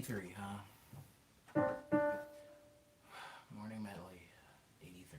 83, huh? Morning Medley, 83.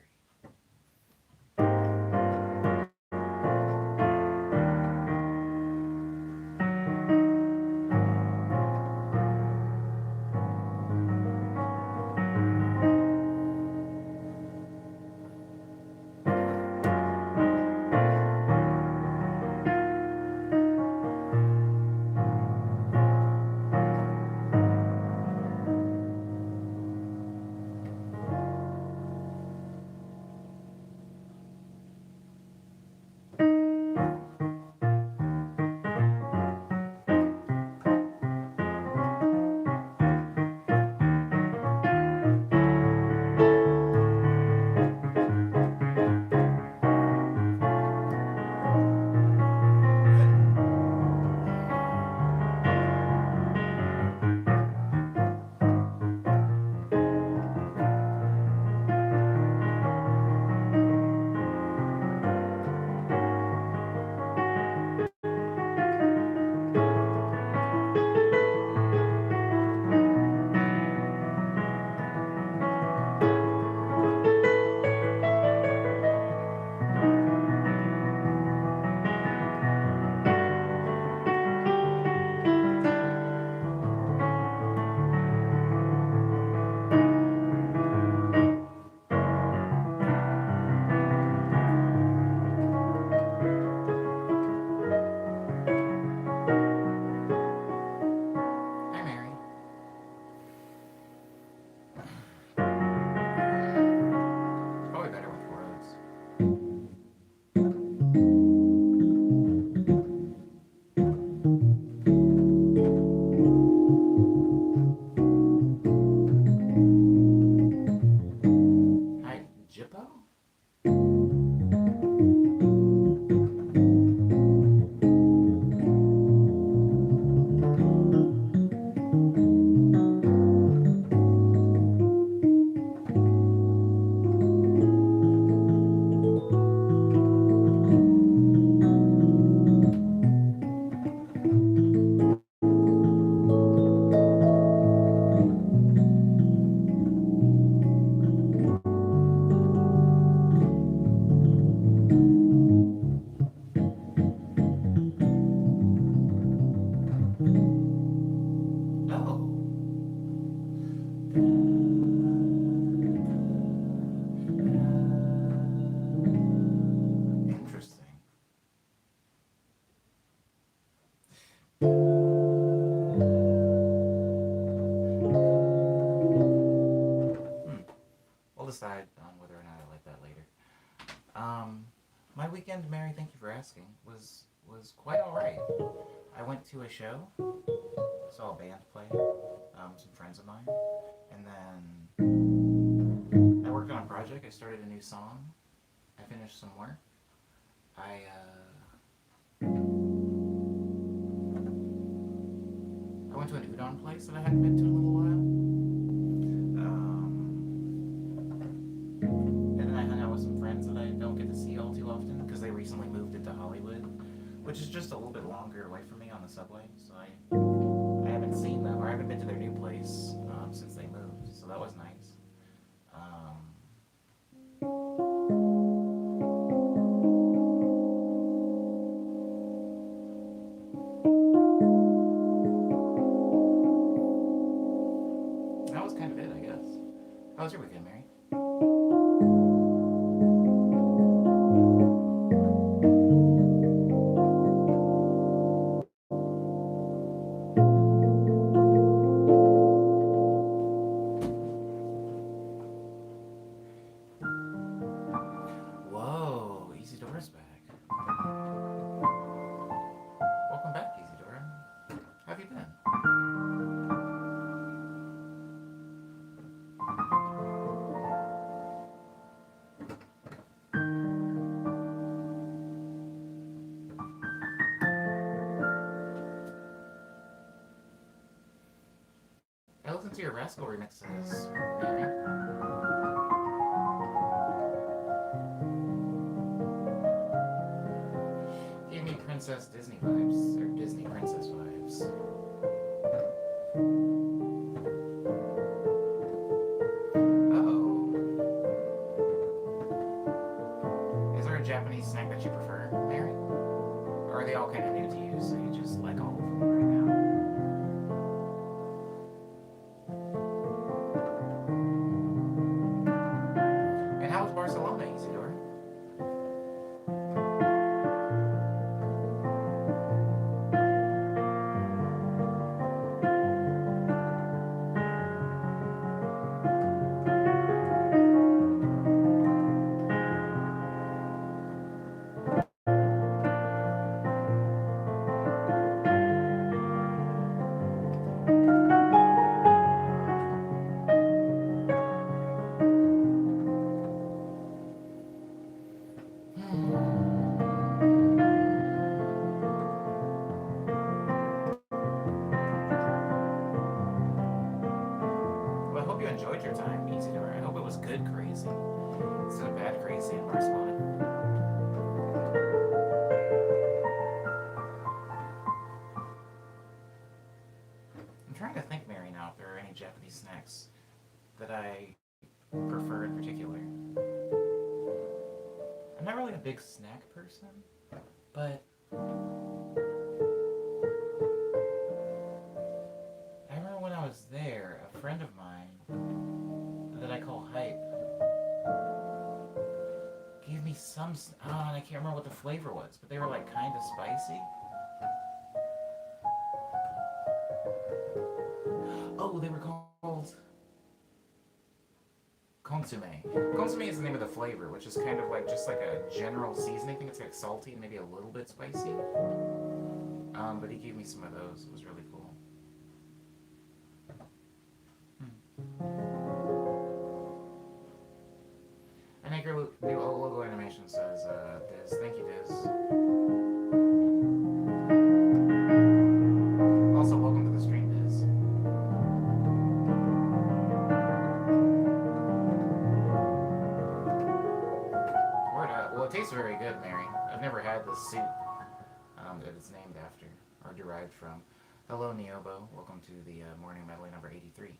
Hi, Mary. Probably better with chords. Hi, Jippo? Oh. Interesting. Hmm. We'll decide on whether or not I like that later. My weekend, Mary, thank you for asking, was quite all right. I went to a show, saw a band play, some friends of mine, and then I worked on a project. I started a new song. I finished some work. I went to an udon place that I hadn't been to in a little while. And then I hung out with some friends that I don't get to see all too often because they recently moved into Hollywood, which is just a little bit longer away from me on the subway. So I haven't seen them or I haven't been to their new place since they moved. So that was nice. Um, that was kind of it, I guess. How was your weekend, Mary? Whoa, Easy Dora's back. Welcome back, Easy Dora. How have you been? I listened to your Rascal remixes, Mary. Gave me Princess Disney vibes, or Disney Princess vibes. a Japanese snack that you prefer, Mary? Or are they all kind of new to you, so you just like all of them right now? And how was Barcelona, Isidore? Well, I hope you enjoyed your time, Isidore. I hope it was good crazy instead of bad crazy in Barcelona. I'm trying to think, Mary, now if there are any Japanese snacks that I prefer in particular. I'm not really a big snack person, but I remember when I was there, a friend of mine that I call Hype gave me some. And I can't remember what the flavor was, but they were like kind of spicy. Oh, they were called consomme. Consomme is the name of the flavor, which is kind of like just like a general seasoning. I think it's like salty and maybe a little bit spicy. But he gave me some of those. It was really cool. And I agree with new logo animation says, Diz. Thank you, Diz. Also, welcome to the stream, Diz. Well, it tastes very good, Mary. I've never had this soup that it's named after or derived from. Hello, Niobo. Welcome to the morning medley number 83.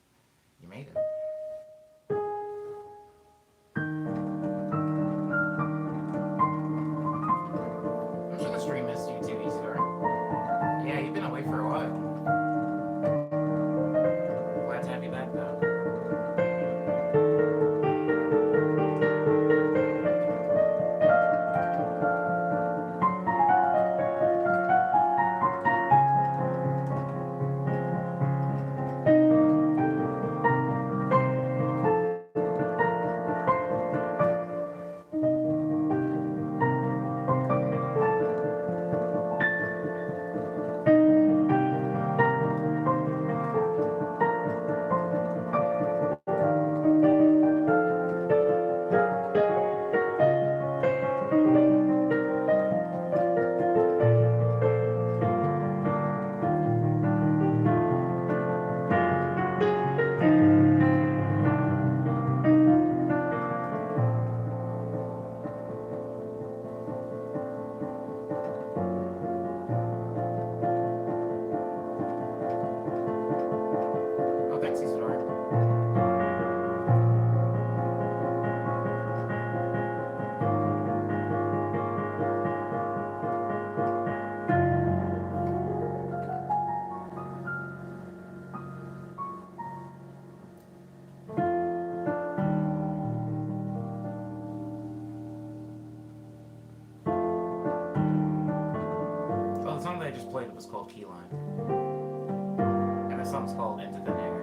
You made it. I'm sure the stream missed you too, Isidore. Yeah, you've been away for a while. Glad to have you back, though. Oh, thanks, Isidore. Oh, the song that I just played was called Key Lime. And the song's called Into Thin Air.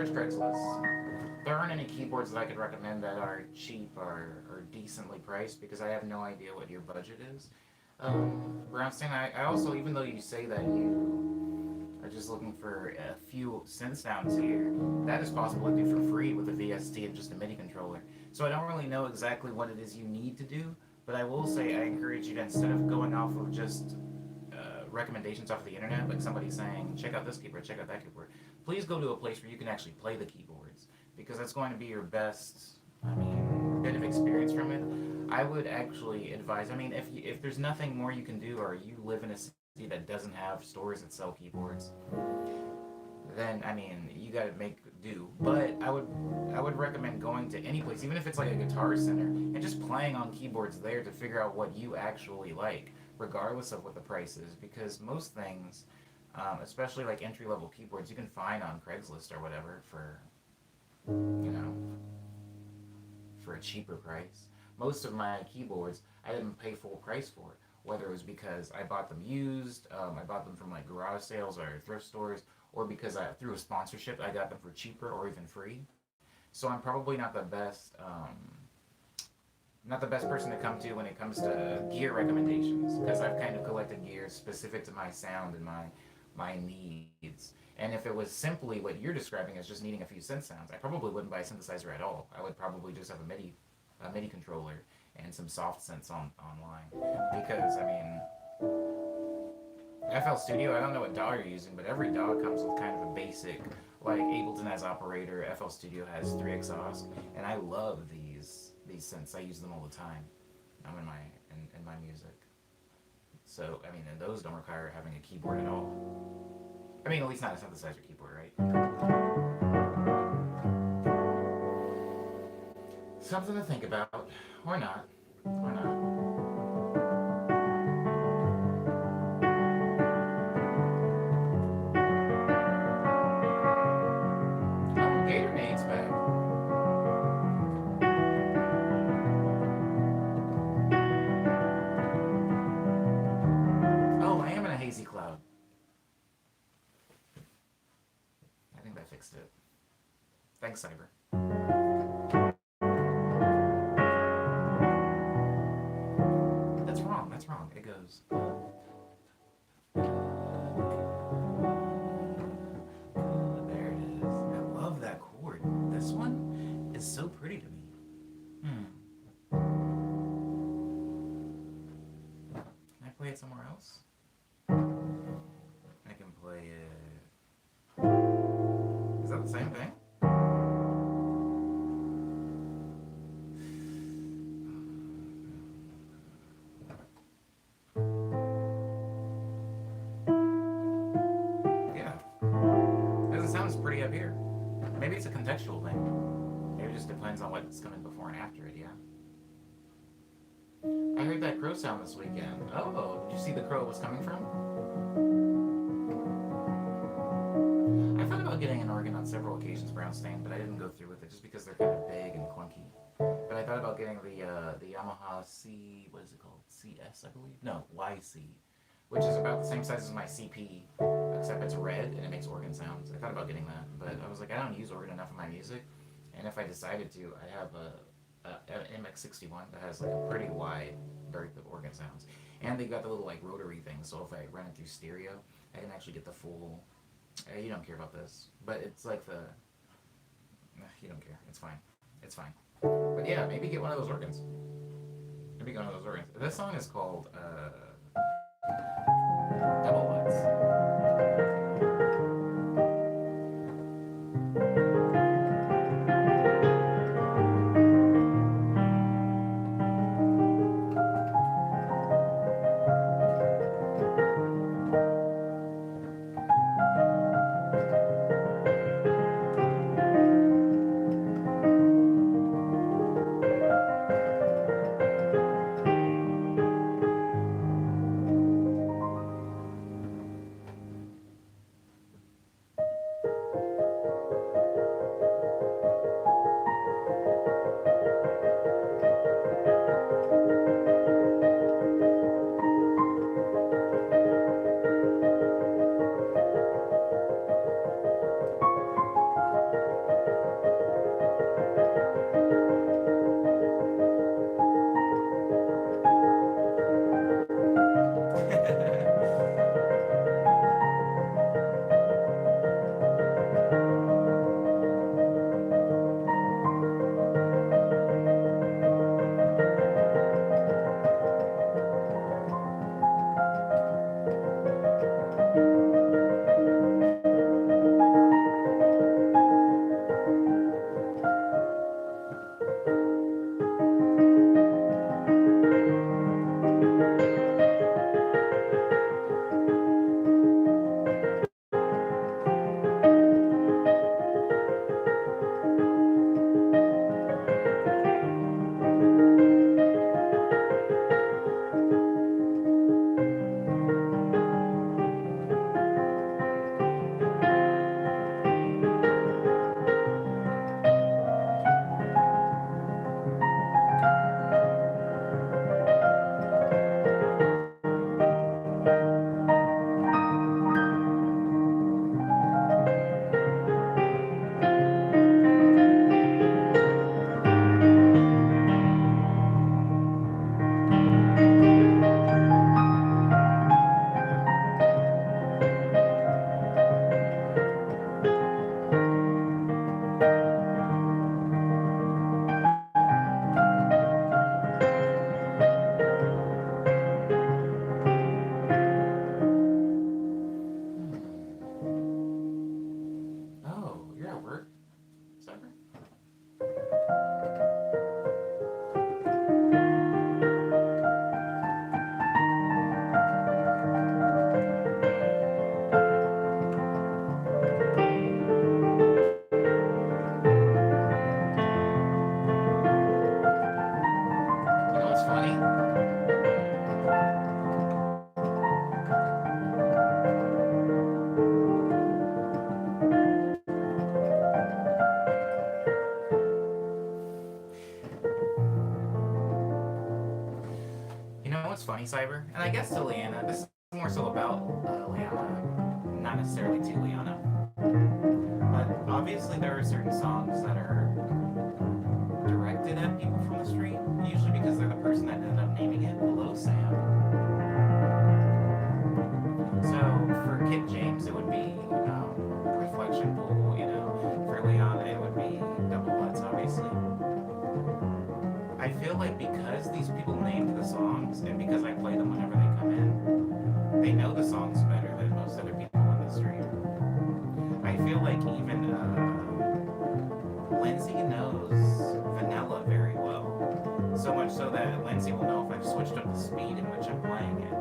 search Craigslist. There aren't any keyboards that I could recommend that are cheap or decently priced because I have no idea what your budget is. Brownstein, I also, even though you say that you are just looking for a few synth sounds here, that is possible to do for free with a VST and just a MIDI controller. So I don't really know exactly what it is you need to do, but I will say I encourage you to, instead of going off of just recommendations off of the internet, like somebody saying, check out this keyboard, check out that keyboard, please go to a place where you can actually play the keyboards because that's going to be your best, bit of experience from it. I would actually advise, if there's nothing more you can do or you live in a city that doesn't have stores that sell keyboards, then you got to make do. But I would recommend going to any place, even if it's like a guitar center, and just playing on keyboards there to figure out what you actually like, regardless of what the price is. Because most things, especially like entry level keyboards, you can find on Craigslist or whatever for you know for a cheaper price. Most of my keyboards, I didn't pay full price for it. Whether it was because I bought them used, I bought them from like garage sales or thrift stores, or because through a sponsorship I got them for cheaper or even free. So I'm probably not the best person to come to when it comes to gear recommendations because I've kind of collected gear specific to my sound and my needs. And if it was simply what you're describing as just needing a few synth sounds, I probably wouldn't buy a synthesizer at all. I would probably just have a MIDI controller and some soft synths online because FL Studio, I don't know what DAW you're using, but every DAW comes with kind of a basic, like Ableton has operator, FL Studio has 3 exhaust, and I love these synths. I use them all the time. In my music. So and those don't require having a keyboard at all. At least not a synthesizer keyboard, right? Something to think about, or not, or not. Oh, Gatornade's back. Oh, I am in a hazy cloud. I think that fixed it. Thanks, Cyber. That's wrong. That's wrong. It goes. There it is. I love that chord. This one is so pretty to me. Can I play it somewhere else? I can play it. Is that the same thing? Yeah. Because it sounds pretty up here. Maybe it's a contextual thing. Maybe it just depends on what's coming before and after it, yeah. I heard that crow sound this weekend. Oh, did you see the crow it was coming from? I thought about getting an organ on several occasions, Brownstein, but I didn't go through with it just because they're kind of big and clunky. But I thought about getting the Yamaha what is it called? CS, I believe? No, YC, which is about the same size as my CP, except it's red and it makes organ sounds. I thought about getting that, but I was like, I don't use organ enough in my music, and if I decided to, I have an MX61 that has like a pretty wide berth of organ sounds, and they got the little like rotary thing, so if I run it through stereo, I can actually get the full. You don't care about this, but it's like you don't care. It's fine. It's fine. But yeah, maybe get one of those organs. Maybe get one of those organs. This song is called Double Lights. funny, Cyber, and I guess to Leanna. This is more so about Leanna, not necessarily to Leanna. But obviously, there are certain songs that are directed at people from the street, usually because they're the person that ended up naming it. Hello, Sam. So for Kit James, it would be Reflection Pool. You know, for Liana, it would be Double Butts, obviously. I feel like because these people named the songs, and because I play them whenever they come in, they know the songs better than most other people in the stream. I feel like even Lindsay knows Vanilla very well. So much so that Lindsay will know if I've switched up the speed in which I'm playing it.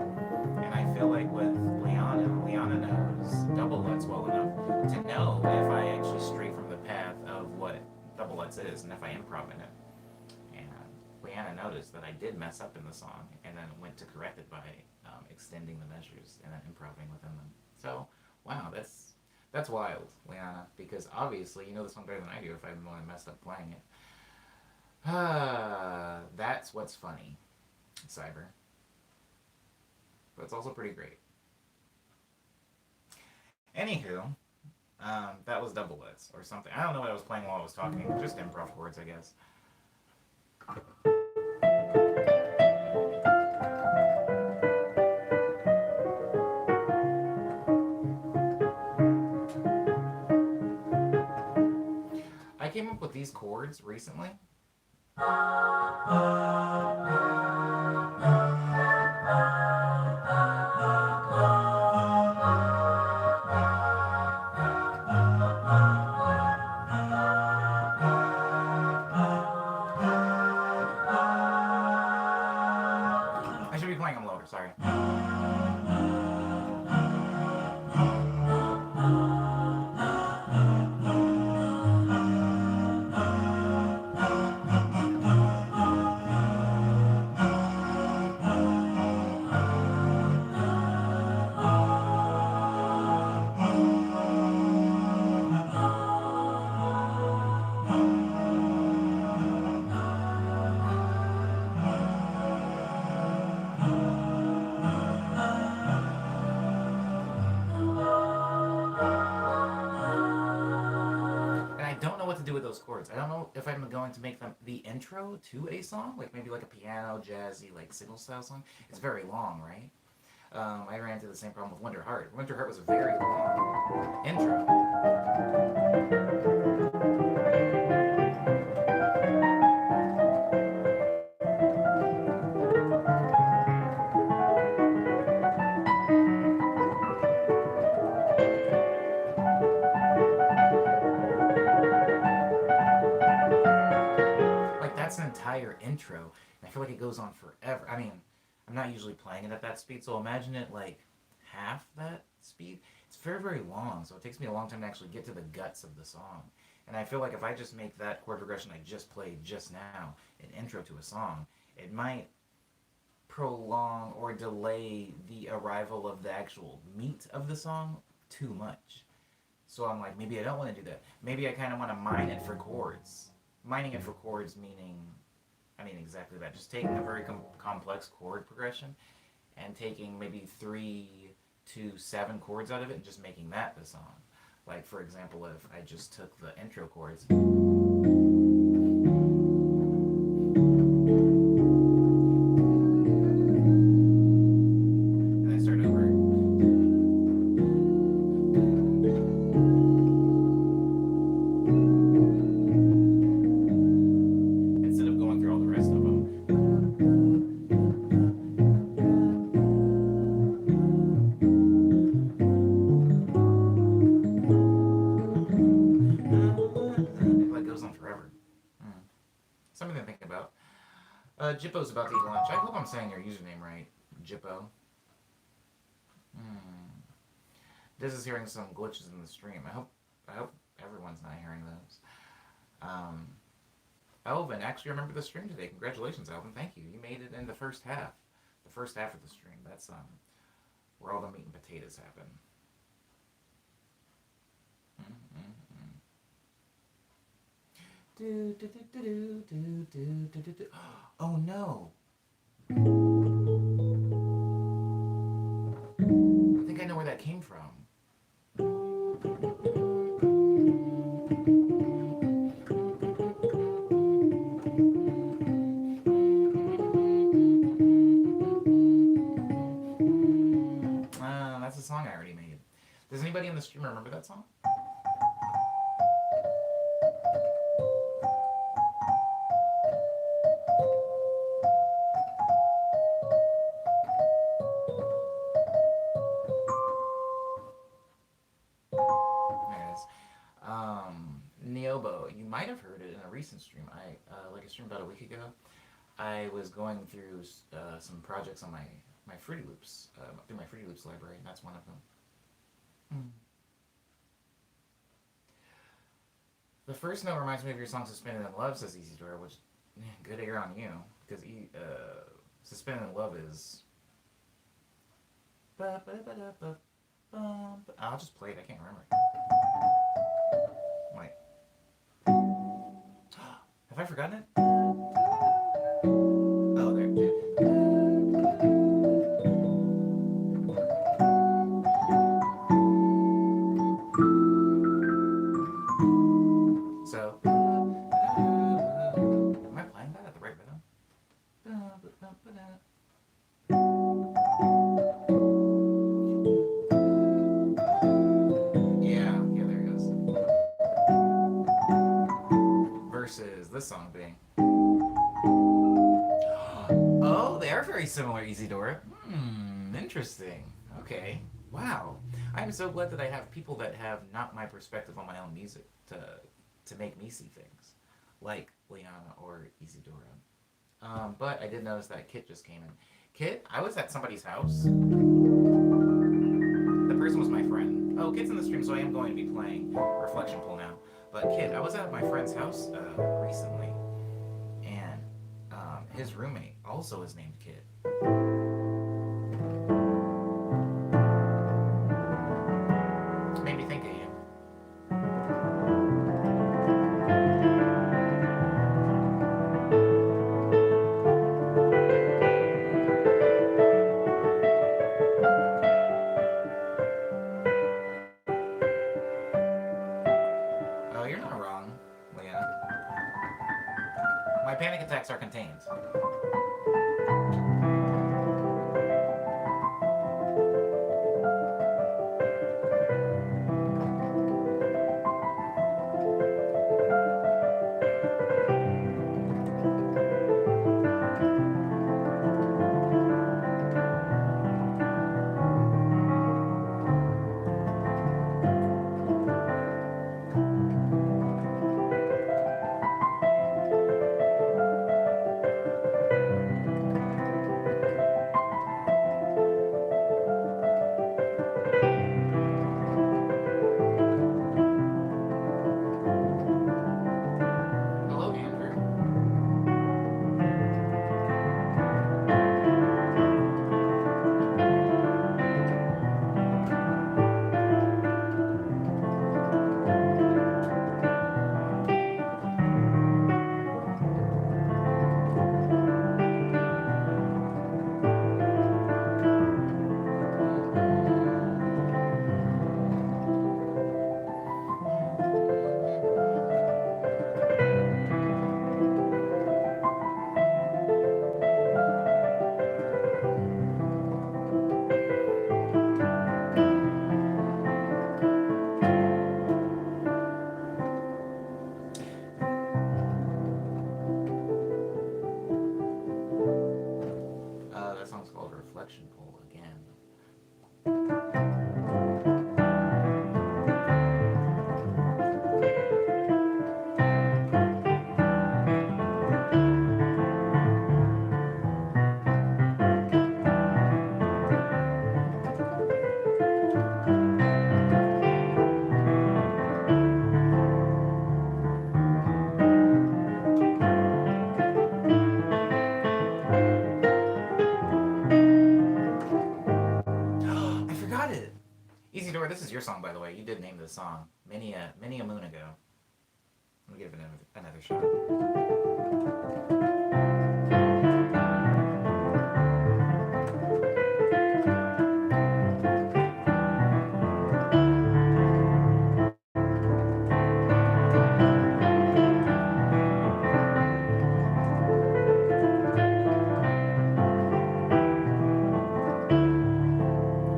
And I feel like with Liana knows Double Lutz well enough to know if I actually stray from the path of what Double Lutz is and if I improv in it. And Liana noticed that I did mess up in the song and then went to correct it by extending the measures and then improving within them. So, wow, that's wild, Liana, because obviously you know the song better than I do if I'm the one messed up playing it. That's what's funny, Cyber. But it's also pretty great. Anywho, that was Double Lutz or something. I don't know what I was playing while I was talking. Just improv chords, I guess. I came up with these chords recently. I should be playing them lower, sorry. Those chords. I don't know if I'm going to make them the intro to a song, like maybe like a piano, jazzy, like single style song. It's very long, right? I ran into the same problem with Winter Heart. Winter Heart was a very long intro. Entire intro, and I feel like it goes on forever. I mean, I'm not usually playing it at that speed, so imagine it like half that speed. It's very, very long, so it takes me a long time to actually get to the guts of the song. And I feel like if I just make that chord progression I just played just now an intro to a song, it might prolong or delay the arrival of the actual meat of the song too much. So I'm like, maybe I don't want to do that. Maybe I kind of want to mine it for chords. Mining it for chords meaning, I mean exactly that. Just taking a very complex chord progression and taking maybe 3 to 7 chords out of it and just making that the song. Like for example, if I just took the intro chords and then start over. Something to think about. Jippo's about to eat lunch. I hope I'm saying your username right, Jippo. This is hearing some glitches in the stream. I hope everyone's not hearing those. Elvin, actually remember the stream today. Congratulations, Elvin. Thank you. You made it in the first half. The first half of the stream. That's where all the meat and potatoes happen. Oh no. the stream remember that song? There it is. Neobo, you might have heard it in a recent stream. Like a stream about a week ago. I was going through some projects on my Fruity Loops, through my Fruity Loops library, and that's one of them. Mm. The first note reminds me of your song "Suspended in Love," says Easy Door, which good air on you, because "Suspended in Love" is. I'll just play it. I can't remember. Wait, have I forgotten it? Oh, there. So, am I playing that at the right rhythm? Yeah, there it goes. Versus this song being. Oh, they are very similar, Isidora. Interesting. Okay. Wow. I'm so glad that I have people that have not my perspective on my own music to make me see things, like Liana or Isidora. But I did notice that Kit just came in. Kit, I was at somebody's house. The person was my friend. Oh, Kit's in the stream, so I am going to be playing Reflection Pool now. But Kit, I was at my friend's house recently, and his roommate also is named Kit. Made me think of you. Oh, you're not wrong, Leah. My panic attacks are contained. Hello, Andrew. That song's called Reflection Pool again. I forgot it. Easy Door, this is your song, by the way. You did name the song many a moon ago. Let me give it another shot.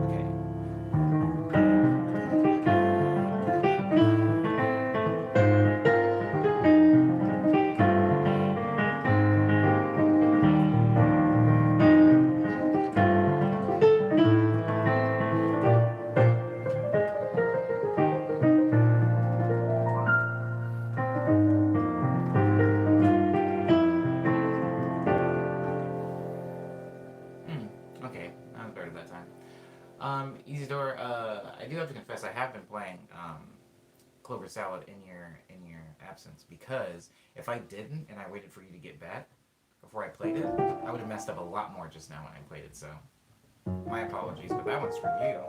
Okay. leftover salad in your absence, because if I didn't and I waited for you to get back before I played it, I would have messed up a lot more just now when I played it. So my apologies, but that one's for you.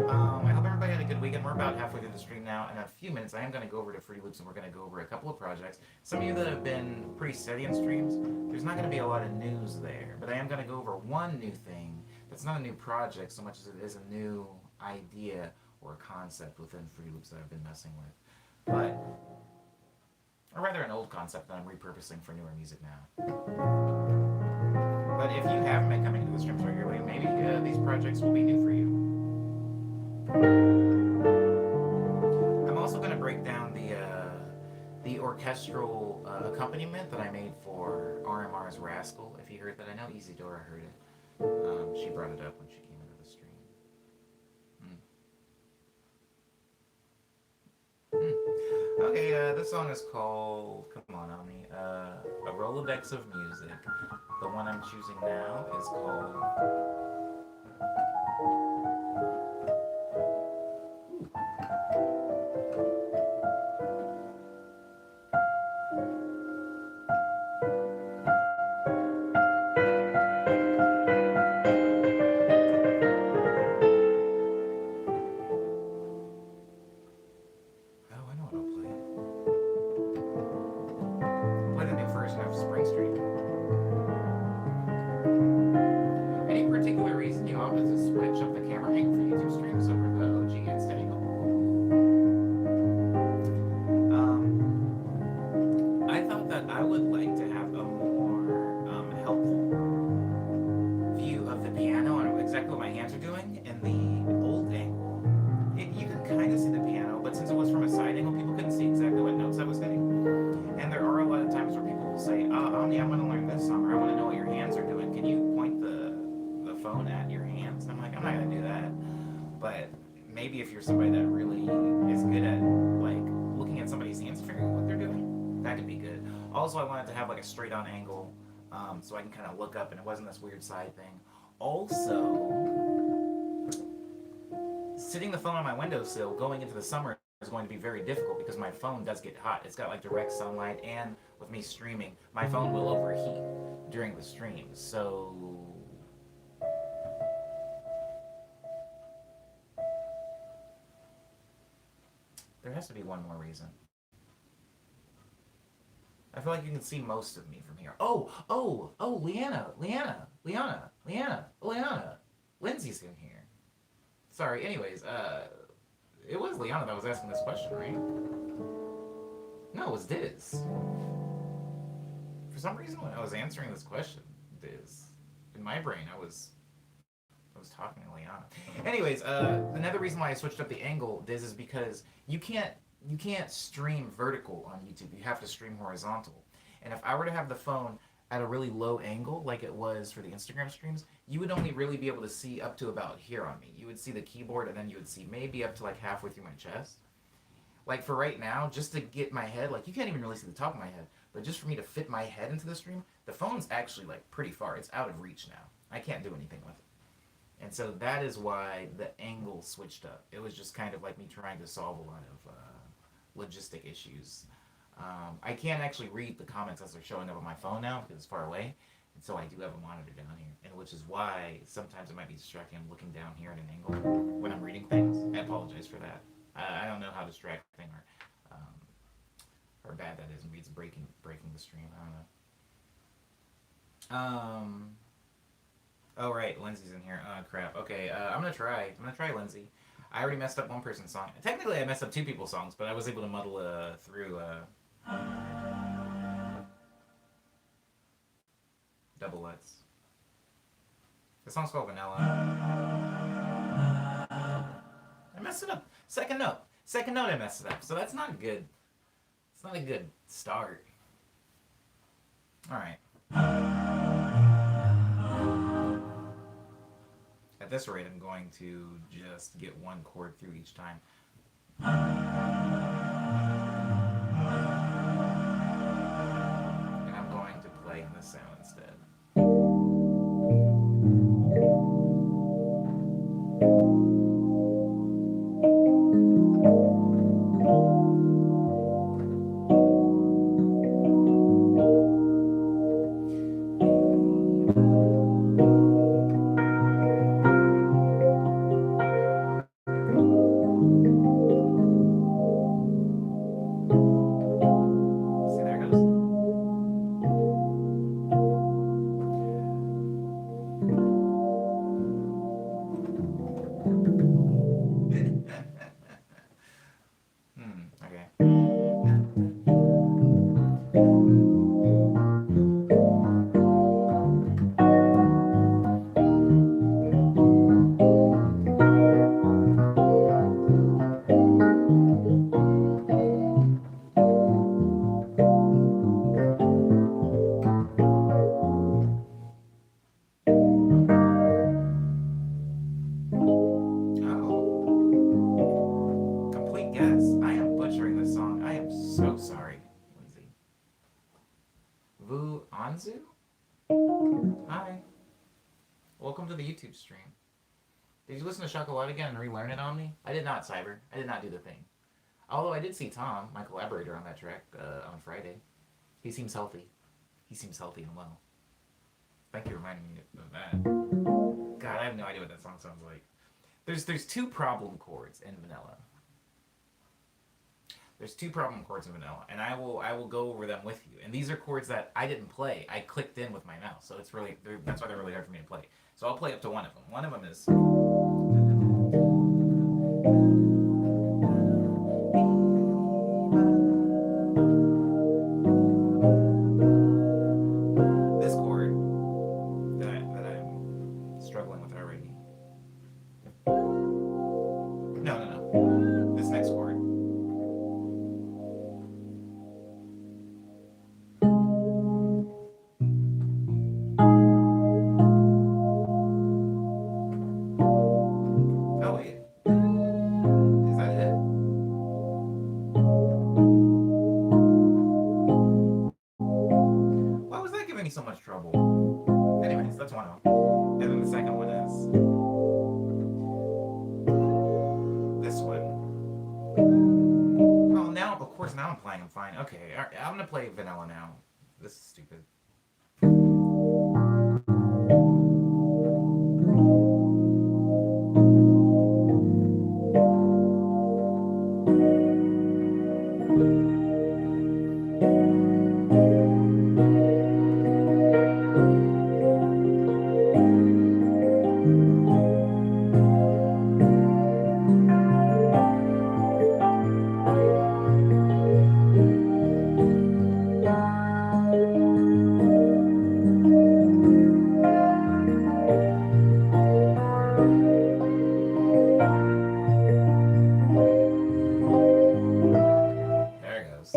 I hope everybody had a good weekend. We're about halfway through the stream now. In a few minutes, I am going to go over to Fruity Loops and we're going to go over a couple of projects. Some of you that have been pretty steady in streams, there's not going to be a lot of news there, but I am going to go over one new thing that's not a new project so much as it is a new idea or concept within Fruity Loops that I've been messing with. But, or rather an old concept that I'm repurposing for newer music now. But if you haven't been coming to the streams regularly, maybe these projects will be new for you. I'm also going to break down the orchestral accompaniment that I made for RMR's Rascal. If you heard that, I know Isadora heard it. She brought it up when she came into the stream. Okay, this song is called, come on, Omni, A Rolodex of Music. The one I'm choosing now is called... straight on angle, so I can kind of look up and it wasn't this weird side thing. Also, sitting the phone on my windowsill going into the summer is going to be very difficult because my phone does get hot. It's got like direct sunlight, and with me streaming, my phone will overheat during the stream. So there has to be one more reason. I feel like you can see most of me from here. Leanna. Lindsay's in here. Sorry, anyways, it was Liana that was asking this question, right? No, it was Diz. For some reason, when I was answering this question, Diz, in my brain, I was talking to Liana. Anyways, another reason why I switched up the angle, Diz, is because you can't stream vertical on YouTube. You have to stream horizontal. And if I were to have the phone at a really low angle, like it was for the Instagram streams, you would only really be able to see up to about here on me. You would see the keyboard, and then you would see maybe up to like halfway through my chest. Like for right now, just to get my head, like you can't even really see the top of my head, but just for me to fit my head into the stream, the phone's actually like pretty far. It's out of reach now. I can't do anything with it. And so that is why the angle switched up. It was just kind of like me trying to solve a lot of logistic issues. I can't actually read the comments as they're showing up on my phone now because it's far away, and so I do have a monitor down here, and which is why sometimes it might be distracting. I'm looking down here at an angle when I'm reading things. I apologize for that. I don't know how distracting or bad that is. Maybe it's breaking the stream. I don't know. Oh right, Lindsay's in here. Oh crap. Okay, I'm gonna try Lindsay. I already messed up one person's song. Technically, I messed up two people's songs, but I was able to muddle through double Lutz. The song's called Vanilla. I messed it up. Second note I messed it up. So that's not good. It's not a good start. Alright. At this rate, I'm going to just get one chord through each time. And I'm going to play in this sound instead. Anzu? Hi. Welcome to the YouTube stream. Did you listen to Chocolate again and relearn it on me? I did not, Cyber. I did not do the thing. Although I did see Tom, my collaborator on that track, on Friday. He seems healthy. He seems healthy and well. Thank you for reminding me of that. God, I have no idea what that song sounds like. There's two problem chords in Vanilla. There's two problem chords in Vanilla, and I will go over them with you. And these are chords that I didn't play. I clicked in with my mouse, so it's really that's why they're really hard for me to play. So I'll play up to one of them. One of them is this chord that I'm struggling with already. No. This next chord. Oh wait, is that it? Why was that giving me so much trouble? Anyways, that's one of them. And then the second one is this one. Well, now, of course, now I'm playing them fine. Okay, all right, I'm gonna play Vanilla now. This is stupid. There it goes.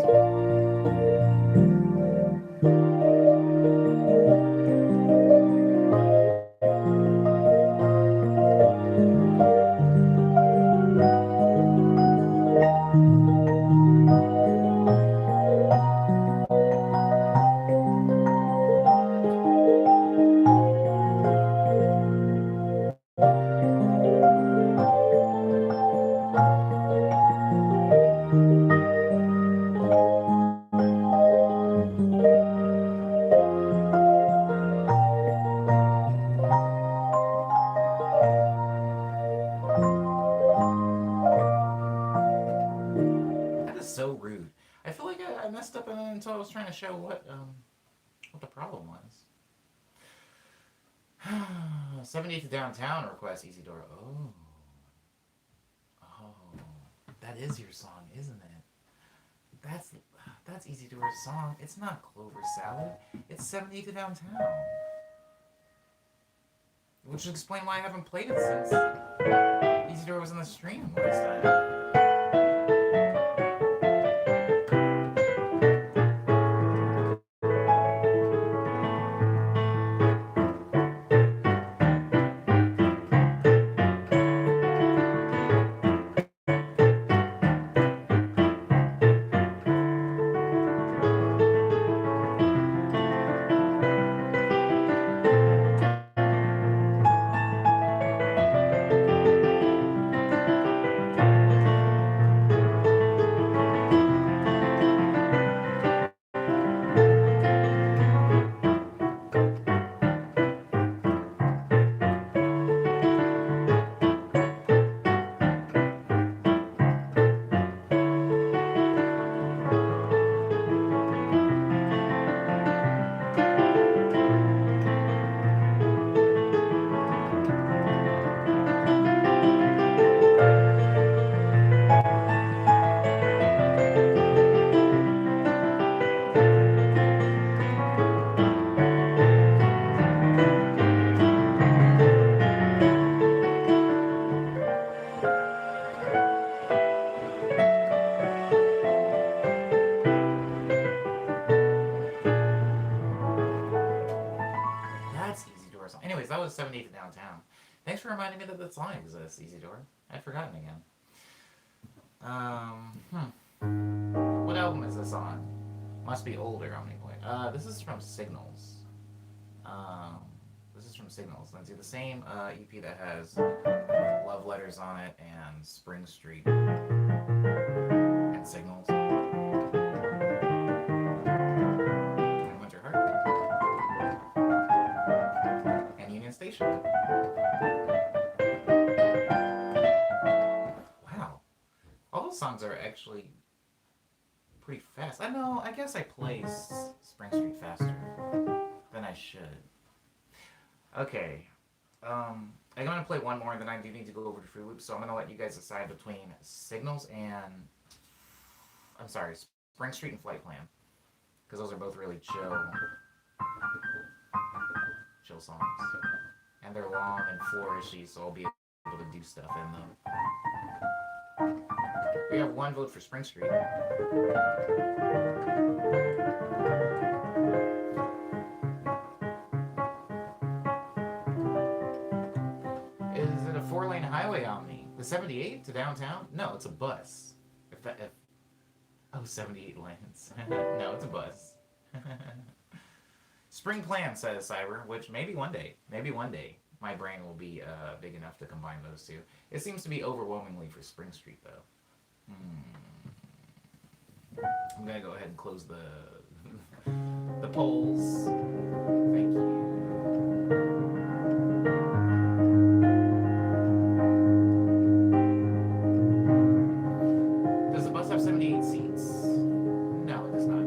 That is so rude. I feel like I messed up until I was trying to show what the problem was. 70 to downtown request Easy Door. Oh, that is your song, isn't it? That's Easy Door's song. It's not Clover Salad. It's 70 to downtown. Which would explain why I haven't played it since Easy Door was in the stream last time. Anyways, that was 78 to Downtown. Thanks for reminding me that that song exists, Easy Door. I'd forgotten again. What album is this on? Must be older, Omnipoint. This is from Signals. Um, this is from Signals, Lindsay. The same EP that has Love Letters on it and Spring Street and Signals and Winter Heart and Union Station. Wow. All those songs are actually pretty fast. I know, I guess I play Spring Street faster than I should. Okay. I'm gonna play one more, and then I do need to go over to Fruit Loops. So I'm gonna let you guys decide between Signals and I'm sorry, Spring Street and Flight Plan, because those are both really chill songs, and they're long and flourishy, so I'll be able to do stuff in them. We have one vote for Spring Street. Is it a four-lane highway Omni? The 78 to downtown? No, it's a bus. If 78 lanes. No, it's a bus. Spring Plan, says Cyber, which maybe one day, my brain will be big enough to combine those two. It seems to be overwhelmingly for Spring Street, though. I'm gonna go ahead and close the polls. Thank you. Does the bus have 78 seats? No, it does not.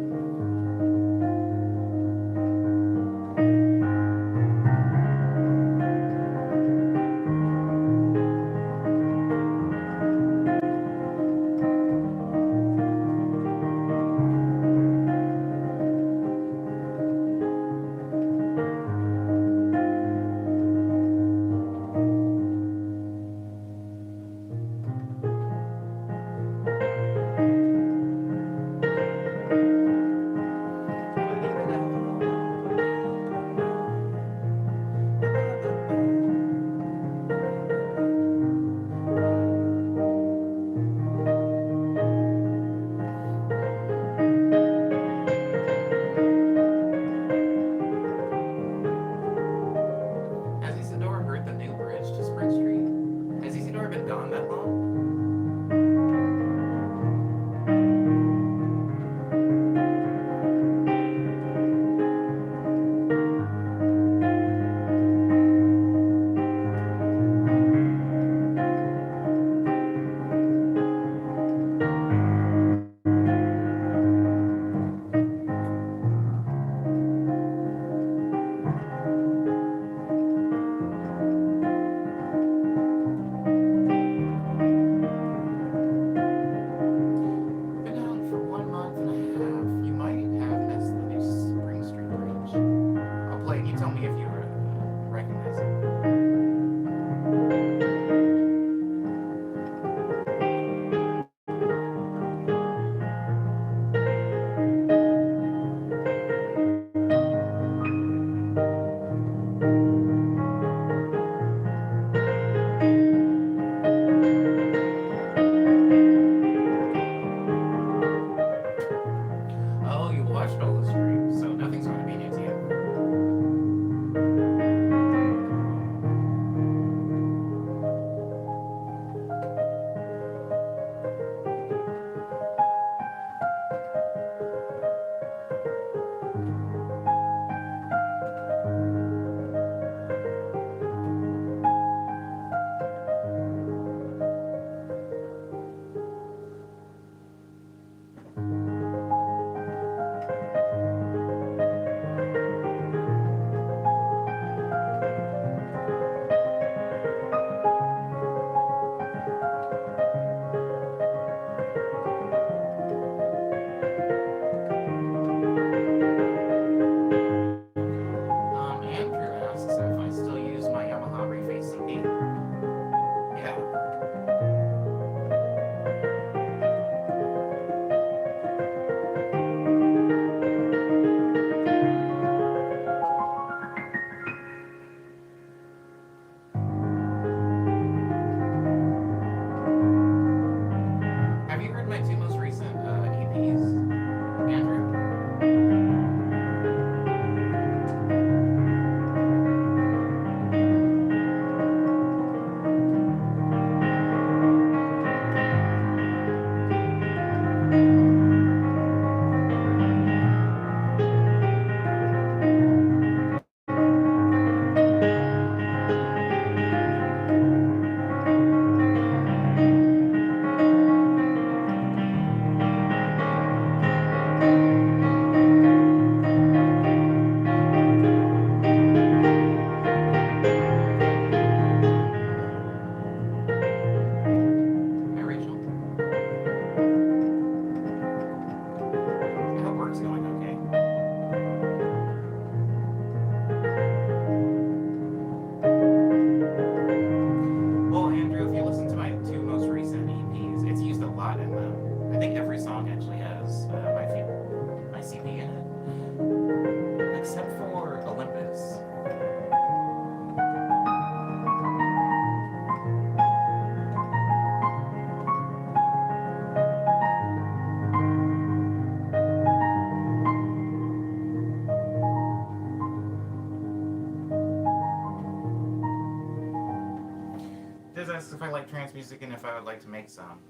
music and if I would like to make some.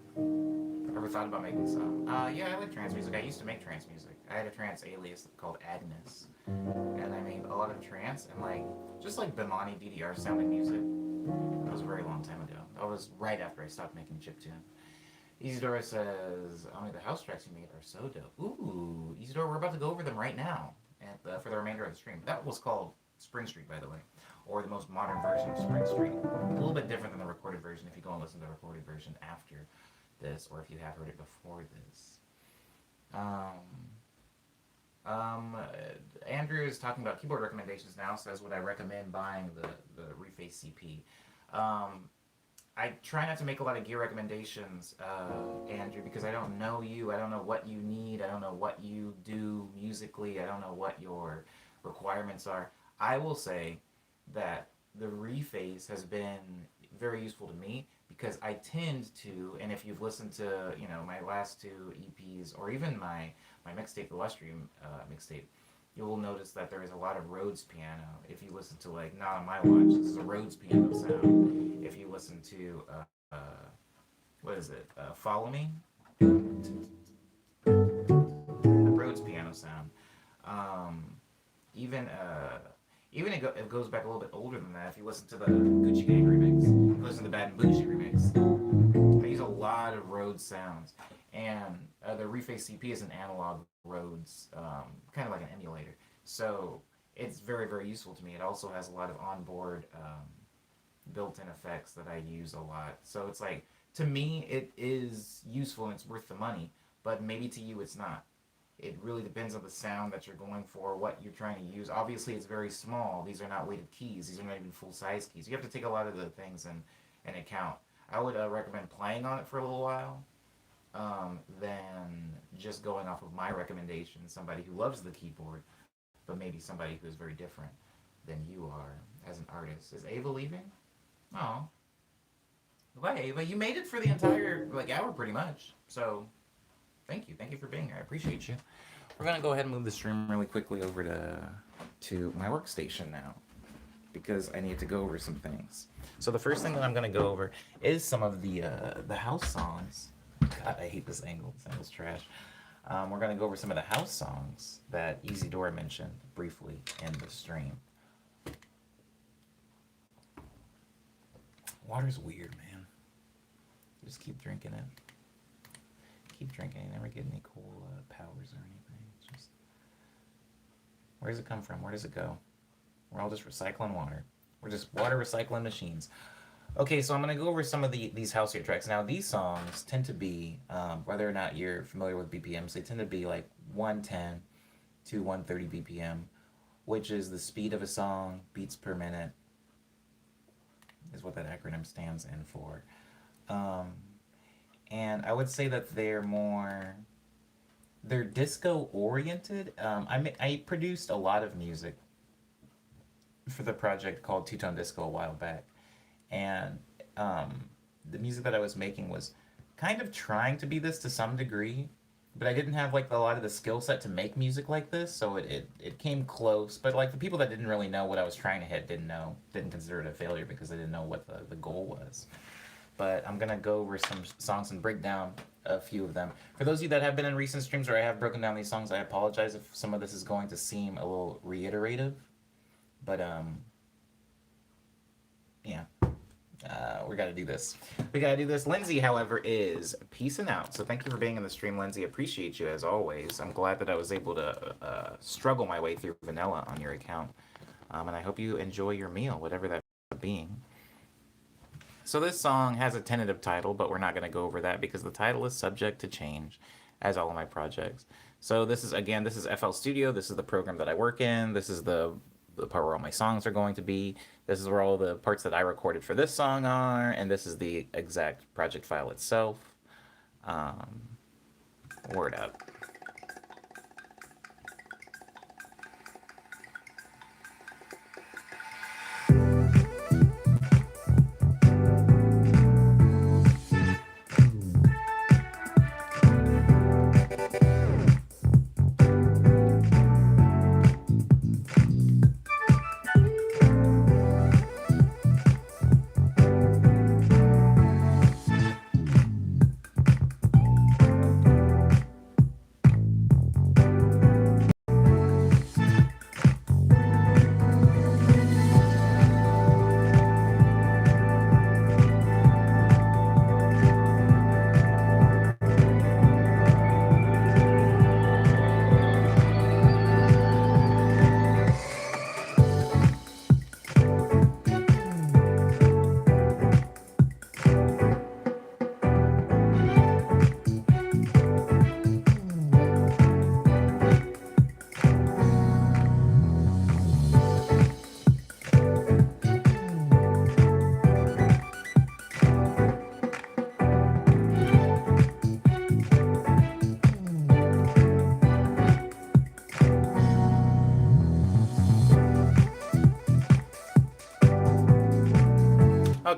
Ever thought about making some? Yeah, I like trance music. I used to make trance music. I had a trance alias called Agnes, and I made a lot of trance and like just like Bimani DDR sounding music. That was a very long time ago. That was right after I stopped making chiptune. Isidora says, "Oh, the house tracks you made are so dope." Ooh, Isidora, we're about to go over them right now, and for the remainder of the stream. That was called Spring Street, by the way, or the most modern version of Spring Street. A little bit different than the recorded version. If you go and listen to the recorded version after this, or if you have heard it before this. Andrew is talking about keyboard recommendations now. Says, would I recommend buying the Reface CP? I try not to make a lot of gear recommendations, Andrew, because I don't know you. I don't know what you need. I don't know what you do musically. I don't know what your requirements are. I will say that the Reface has been very useful to me because I tend to, and if you've listened to my last two EPs or even my mixtape, the Lustrium mixtape, you will notice that there is a lot of Rhodes piano. If you listen to like Not on My Watch, this is a Rhodes piano sound. If you listen to what is it? Follow Me, the Rhodes piano sound. Even it goes back a little bit older than that. If you listen to the Gucci Gang remix, if you listen to the Bad and Bougie remix, they use a lot of Rhodes sounds. And the Reface CP is an analog Rhodes, kind of like an emulator. So it's very, very useful to me. It also has a lot of onboard built-in effects that I use a lot. So it's like, to me, it is useful and it's worth the money. But maybe to you, it's not. It really depends on the sound that you're going for, what you're trying to use. Obviously, it's very small. These are not weighted keys. These are not even full-size keys. You have to take a lot of the things in account. I would recommend playing on it for a little while, than just going off of my recommendation, somebody who loves the keyboard, but maybe somebody who is very different than you are as an artist. Is Ava leaving? Oh. Goodbye, Ava. You made it for the entire hour pretty much. So thank you. Thank you for being here. I appreciate you. We're gonna go ahead and move the stream really quickly over to my workstation now, because I need to go over some things. So the first thing that I'm gonna go over is some of the house songs. God, I hate this angle. This angle's trash. We're going to go over some of the house songs that Isidora mentioned briefly in the stream. Water's weird, man. Just keep drinking it. Keep drinking. You never get any cool powers or anything. It's just... Where does it come from? Where does it go? We're all just recycling water. We're just water recycling machines. Okay, so I'm going to go over some of these houseier tracks. Now, these songs tend to be, whether or not you're familiar with BPMs, they tend to be like 110 to 130 BPM, which is the speed of a song, beats per minute, is what that acronym stands in for. And I would say that they're disco-oriented. I produced a lot of music for the project called Two-Tone Disco a while back. And the music that I was making was kind of trying to be this to some degree, but I didn't have a lot of the skill set to make music like this, so it came close. But the people that didn't really know what I was trying to hit didn't consider it a failure because they didn't know what the goal was. But I'm gonna go over some songs and break down a few of them. For those of you that have been in recent streams where I have broken down these songs, I apologize if some of this is going to seem a little reiterative, but yeah. We gotta do this. Lindsay, however, is peacing out. So thank you for being in the stream, Lindsay. Appreciate you as always. I'm glad that I was able to struggle my way through vanilla on your account. And I hope you enjoy your meal, whatever that being. So this song has a tentative title, but we're not gonna go over that because the title is subject to change, as all of my projects. So this is FL Studio. This is the program that I work in. This is the part where all my songs are going to be. This is where all the parts that I recorded for this song are, and this is the exact project file itself. Word up.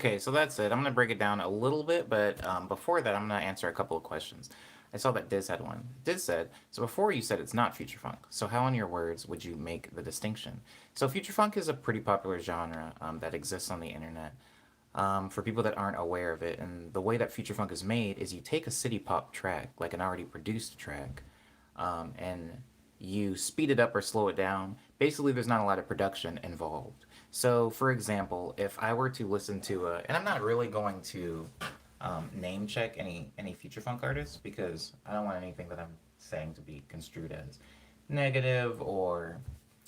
Okay, so that's it. I'm gonna break it down a little bit, but before that, I'm gonna answer a couple of questions. I saw that Diz had one. Diz said, so before you said it's not future funk. So how, in your words, would you make the distinction? So future funk is a pretty popular genre that exists on the internet. For people that aren't aware of it, and the way that future funk is made is you take a city pop track, like an already produced track, and you speed it up or slow it down. Basically, there's not a lot of production involved. So, for example, if I were to listen to and I'm not really going to name check any future funk artists because I don't want anything that I'm saying to be construed as negative or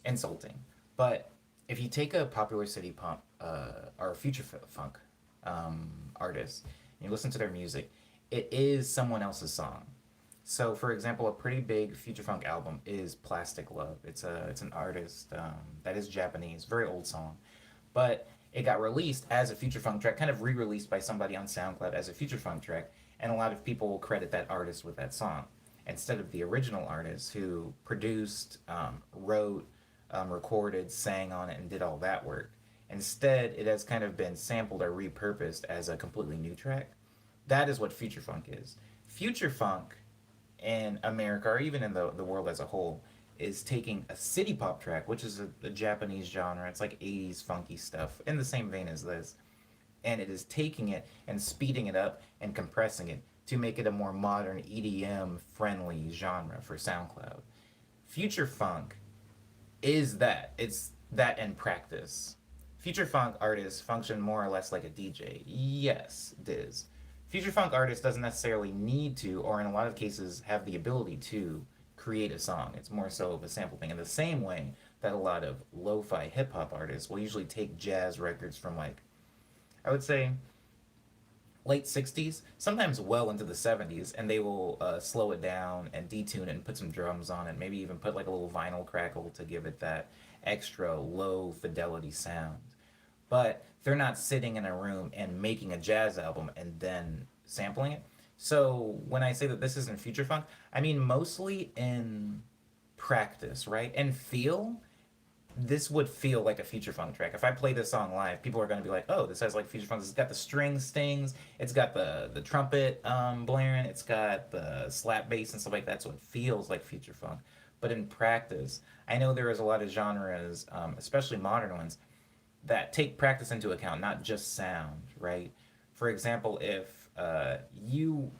insulting. But if you take a popular city pop or future funk artist and you listen to their music, it is someone else's song. So, for example, a pretty big future funk album is Plastic Love. It's an artist that is Japanese, very old song, but it got released as a future funk track, kind of re-released by somebody on SoundCloud as a future funk track, and a lot of people will credit that artist with that song instead of the original artist who produced, wrote, recorded, sang on it, and did all that work. Instead, it has kind of been sampled or repurposed as a completely new track. That is what future funk is. Future funk in America, or even in the world as a whole, is taking a city pop track, which is a Japanese genre. It's like 80s funky stuff, in the same vein as this. And it is taking it and speeding it up and compressing it to make it a more modern EDM friendly genre for SoundCloud. Future funk is that. It's that in practice. Future funk artists function more or less like a DJ. Yes, Diz. Future funk artists doesn't necessarily need to, or in a lot of cases, have the ability to create a song. It's more so of a sample thing. In the same way that a lot of lo-fi hip hop artists will usually take jazz records from, like, I would say late 60s, sometimes well into the 70s, and they will slow it down and detune it and put some drums on it, maybe even put like a little vinyl crackle to give it that extra low fidelity sound. But they're not sitting in a room and making a jazz album and then sampling it. So when I say that this isn't future funk, I mean mostly in practice, right? And feel, this would feel like a future funk track. If I play this song live, people are going to be like, "Oh, this has like future funk. It's got the string stings. It's got the trumpet blaring. It's got the slap bass and stuff like that." So it feels like future funk. But in practice, I know there is a lot of genres, especially modern ones, that take practice into account, not just sound, right? For example, if you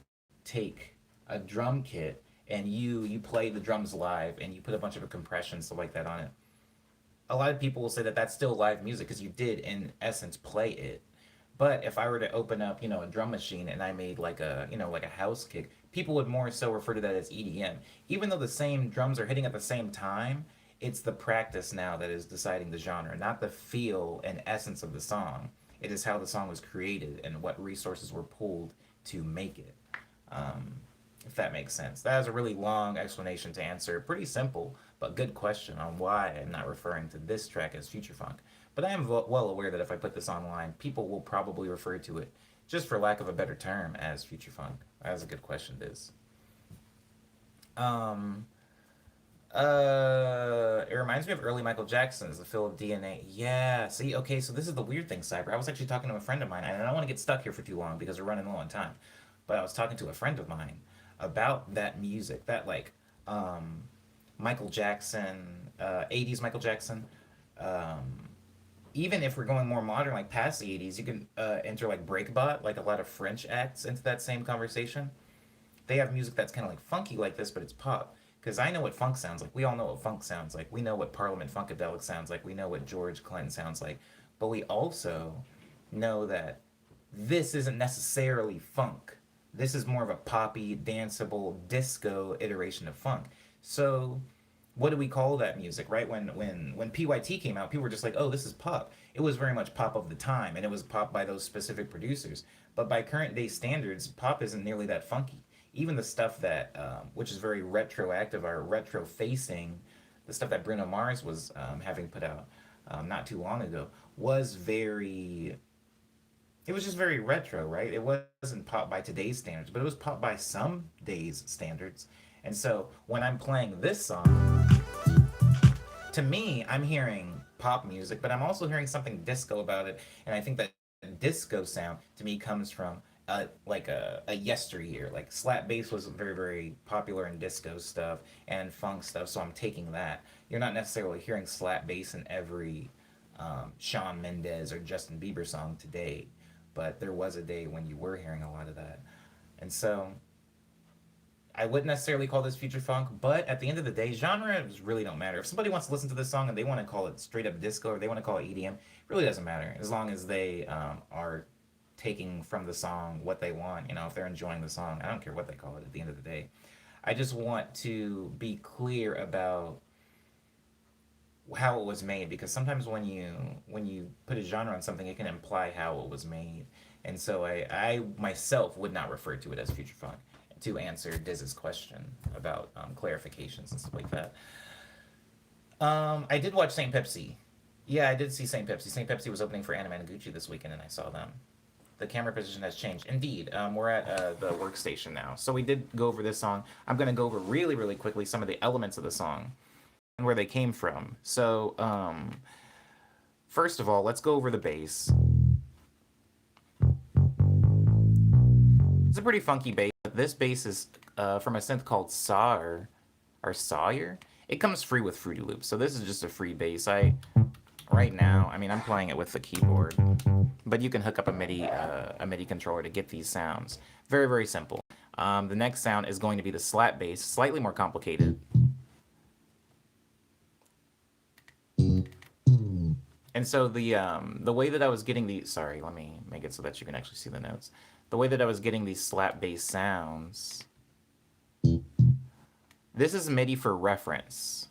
take a drum kit and you play the drums live and you put a bunch of compression stuff like that on it, a lot of people will say that that's still live music because you did in essence play it. But if I were to open up, a drum machine and I made like a house kick, people would more so refer to that as EDM. Even though the same drums are hitting at the same time, it's the practice now that is deciding the genre, not the feel and essence of the song. It is how the song was created and what resources were pulled to make it. Um, if that makes sense. That is a really long explanation to answer. Pretty simple, but good question on why I'm not referring to this track as future funk. But I am well aware that if I put this online, people will probably refer to it, just for lack of a better term, as future funk. That's a good question, Diz. Um, it reminds me of early Michael Jackson's The Feel of DNA. Yeah, see, okay, so this is the weird thing, Cyber. I was actually talking to a friend of mine, and I don't want to get stuck here for too long because we're running low on time. But I was talking to a friend of mine about that music, that like um, Michael Jackson, 80s Michael Jackson. Um, Even if we're going more modern, like past the 80s, you can enter like Breakbot, like a lot of French acts into that same conversation. They have music that's kind of like funky like this, but it's pop. Because I know what funk sounds like. We all know what funk sounds like. We know what Parliament Funkadelic sounds like. We know what George Clinton sounds like. But we also know that this isn't necessarily funk. This is more of a poppy, danceable, disco iteration of funk. So what do we call that music, right? When PYT came out, people were just like, "Oh, this is pop." It was very much pop of the time, and it was pop by those specific producers. But by current day standards, pop isn't nearly that funky. Even the stuff that, which is very retroactive or retro facing, the stuff that Bruno Mars was having put out not too long ago was very. It was just very retro, right? It wasn't pop by today's standards, but it was pop by some days' standards. And so when I'm playing this song, to me, I'm hearing pop music, but I'm also hearing something disco about it. And I think that that disco sound to me comes from like a yesteryear. Like slap bass was very, very popular in disco stuff and funk stuff, so I'm taking that. You're not necessarily hearing slap bass in every Shawn Mendes or Justin Bieber song today, but there was a day when you were hearing a lot of that. And so I wouldn't necessarily call this future funk, but at the end of the day, genres really don't matter. If somebody wants to listen to this song and they want to call it straight up disco or they want to call it EDM, it really doesn't matter as long as they are taking from the song what they want. You know, if they're enjoying the song, I don't care what they call it at the end of the day. I just want to be clear about how it was made because sometimes when you put a genre on something, it can imply how it was made. And so I myself would not refer to it as future funk to answer Diz's question about clarifications and stuff like that. I did watch St. Pepsi. Yeah, I did see St. Pepsi. St. Pepsi was opening for Anna Managuchi this weekend, and I saw them. The camera position has changed. Indeed, we're at the workstation now. So we did go over this song. I'm going to go over really, really quickly some of the elements of the song and where they came from. So, first of all, let's go over the bass. It's a pretty funky bass. This bass is from a synth called Sawyer, or Sawyer. It comes free with Fruity Loops, so this is just a free bass. Right now, I mean, I'm playing it with the keyboard, but you can hook up a MIDI controller to get these sounds. Very, very simple. The next sound is going to be the slap bass, slightly more complicated. And so the way that I was getting the sorry, let me make it so that you can actually see the notes. The way that I was getting these slap bass sounds. This is MIDI for reference.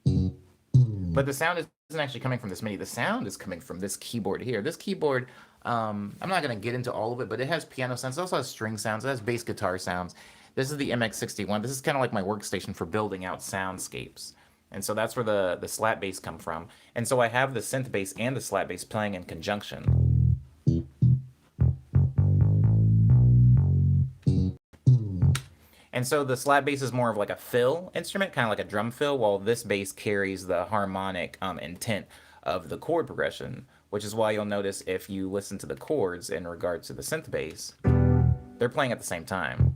But the sound isn't actually coming from this MIDI. The sound is coming from this keyboard here. This keyboard, I'm not going to get into all of it, but it has piano sounds. It also has string sounds. It has bass guitar sounds. This is the MX61. This is kind of like my workstation for building out soundscapes. And so that's where the slap bass come from. And so I have the synth bass and the slap bass playing in conjunction. And so the slap bass is more of like a fill instrument, kind of like a drum fill, while this bass carries the harmonic intent of the chord progression, which is why you'll notice if you listen to the chords in regards to the synth bass, they're playing at the same time.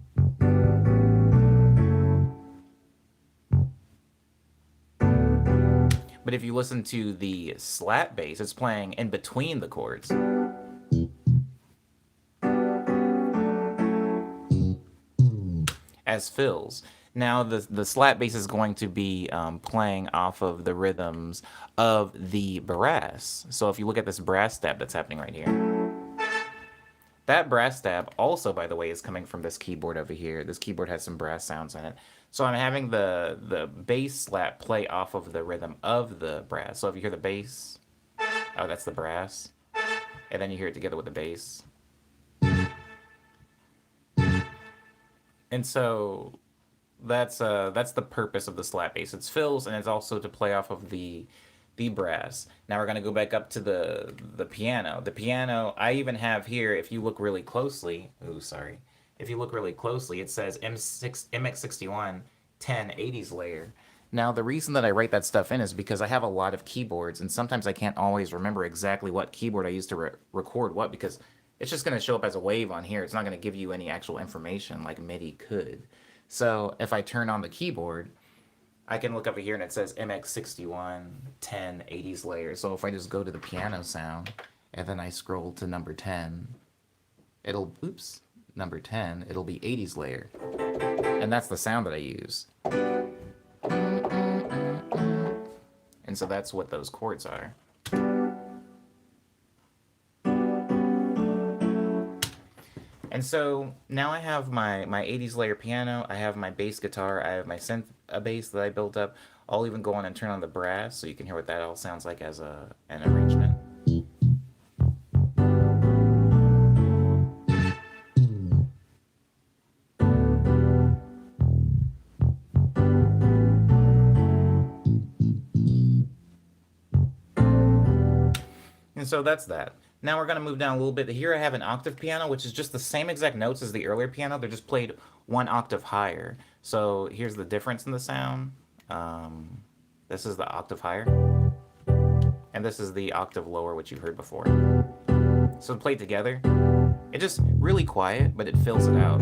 But if you listen to the slap bass, it's playing in between the chords. As fills. Now the slap bass is going to be playing off of the rhythms of the brass. So if you look at this brass stab that's happening right here, that brass stab also, by the way, is coming from this keyboard over here. This keyboard has some brass sounds in it. So I'm having the bass slap play off of the rhythm of the brass. So if you hear the bass, oh, that's the brass, and then you hear it together with the bass. And so that's the purpose of the slap bass. It's fills and it's also to play off of the brass. Now we're gonna go back up to the piano. The piano I even have here, if you look really closely, if you look really closely, it says MX61 1080s layer. Now the reason that I write that stuff in is because I have a lot of keyboards and sometimes I can't always remember exactly what keyboard I used to record what because it's just going to show up as a wave on here. It's not going to give you any actual information like MIDI could. So if I turn on the keyboard, I can look over here and it says MX61 1080s layer. So if I just go to the piano sound and then I scroll to number 10, number 10, it'll be 80s layer. And that's the sound that I use. And so that's what those chords are. And so now I have my 80s layer piano, I have my bass guitar, I have my synth bass that I built up. I'll even go on and turn on the brass so you can hear what that all sounds like as an arrangement. And so that's that. Now we're going to move down a little bit. Here I have an octave piano, which is just the same exact notes as the earlier piano. They're just played one octave higher. So here's the difference in the sound. This is the octave higher. And this is the octave lower, which you've heard before. So played together, it just really quiet, but it fills it out.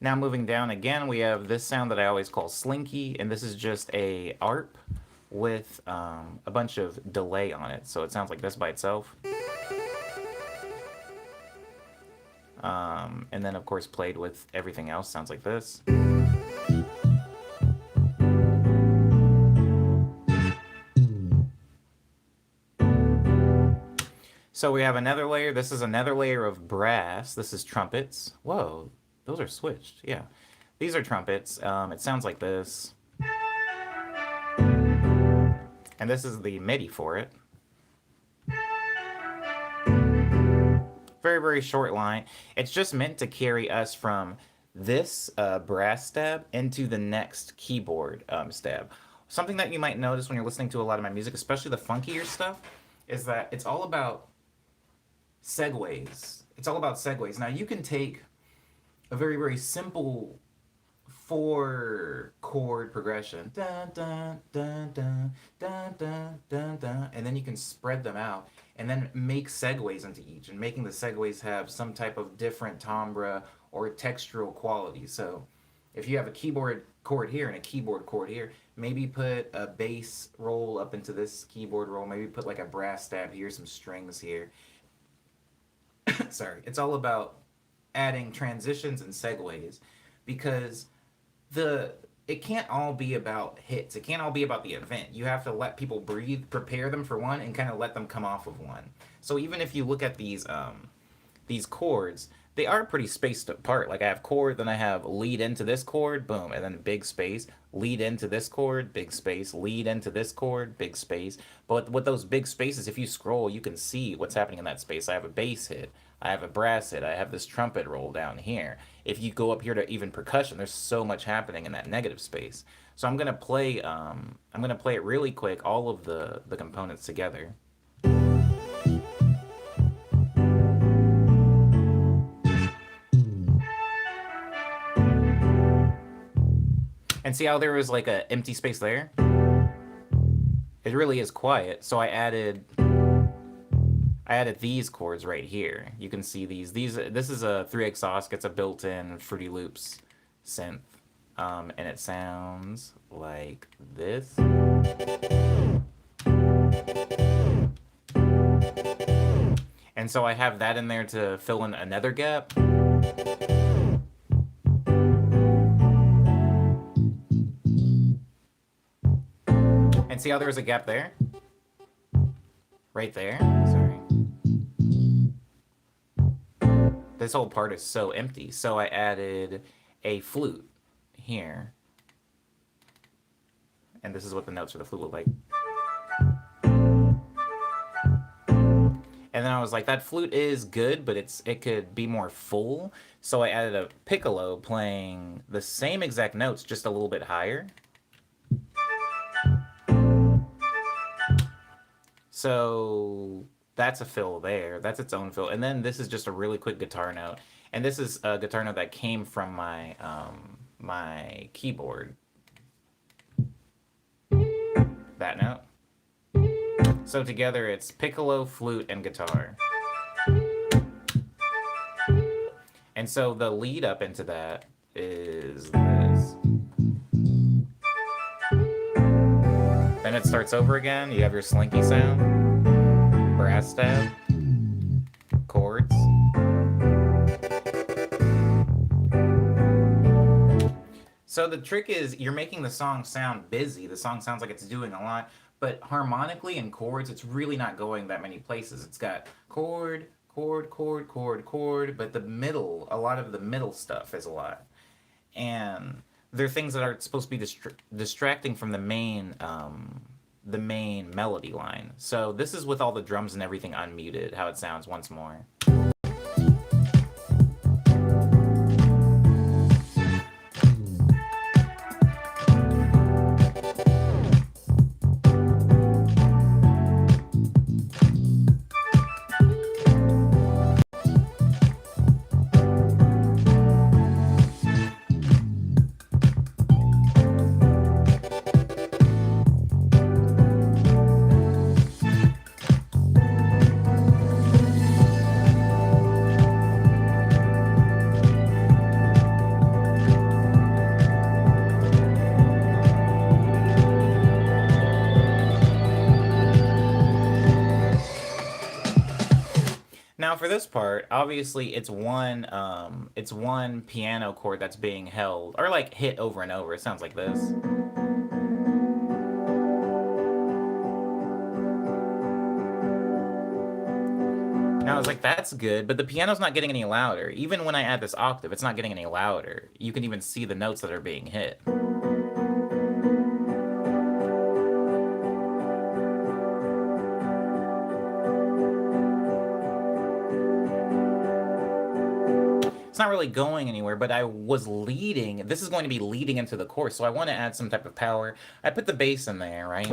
Now moving down again, we have this sound that I always call slinky, and this is just a ARP with a bunch of delay on it. So it sounds like this by itself. And then of course played with everything else sounds like this. So we have another layer. This is another layer of brass. This is trumpets. Whoa, those are switched. Yeah, these are trumpets. It sounds like this. And this is the MIDI for it. Very, very short line. It's just meant to carry us from this brass stab into the next keyboard stab. Something that you might notice when you're listening to a lot of my music, especially the funkier stuff, is that it's all about segues. It's all about segues. Now you can take a very, very simple 4-chord progression, dun, dun, dun, dun, dun, dun, dun, dun, and then you can spread them out and then make segues into each, and making the segues have some type of different timbre or textural quality. So if you have a keyboard chord here and a keyboard chord here, maybe put a bass roll up into this keyboard roll, maybe put like a brass stab here, some strings here. Sorry, it's all about adding transitions and segues, because it can't all be about hits. It can't all be about the event. You have to let people breathe, prepare them for one, and kind of let them come off of one. So even if you look at these chords, they are pretty spaced apart. Like I have chord, then I have lead into this chord, boom, and then big space, lead into this chord, big space, lead into this chord, big space. But with those big spaces, if you scroll, you can see what's happening in that space. I have a bass hit, I have a brass hit, I have this trumpet roll down here. If you go up here to even percussion, there's so much happening in that negative space. So I'm gonna play it really quick, all of the components together. And see how there was like an empty space there? It really is quiet. So I added these chords right here. You can see these. This is a 3 exhaust. It's a built-in Fruity Loops synth, and it sounds like this. And so I have that in there to fill in another gap. And see how there was a gap there? Right there? Sorry. This whole part is so empty. So I added a flute here. And this is what the notes for the flute look like. And then I was like, that flute is good, but it could be more full. So I added a piccolo playing the same exact notes, just a little bit higher. So that's a fill there. That's its own fill. And then this is just a really quick guitar note. And this is a guitar note that came from my my keyboard. That note. So together it's piccolo, flute, and guitar. And so the lead up into that is this. Then it starts over again. You have your slinky sound, brass stab, chords. So the trick is you're making the song sound busy. The song sounds like it's doing a lot, but harmonically in chords, it's really not going that many places. It's got chord, chord, chord, chord, chord, but the middle, a lot of the middle stuff is a lot. And they're things that are supposed to be distracting from the main melody line. So this is with all the drums and everything unmuted, how it sounds once more. Now for this part, obviously it's one piano chord that's being held or like hit over and over. It sounds like this. Now I was like, that's good, but the piano's not getting any louder. Even when I add this octave, it's not getting any louder. You can even see the notes that are being hit. It's not really going anywhere, but I was leading. This is going to be leading into the chorus, so I want to add some type of power. I put the bass in there, right?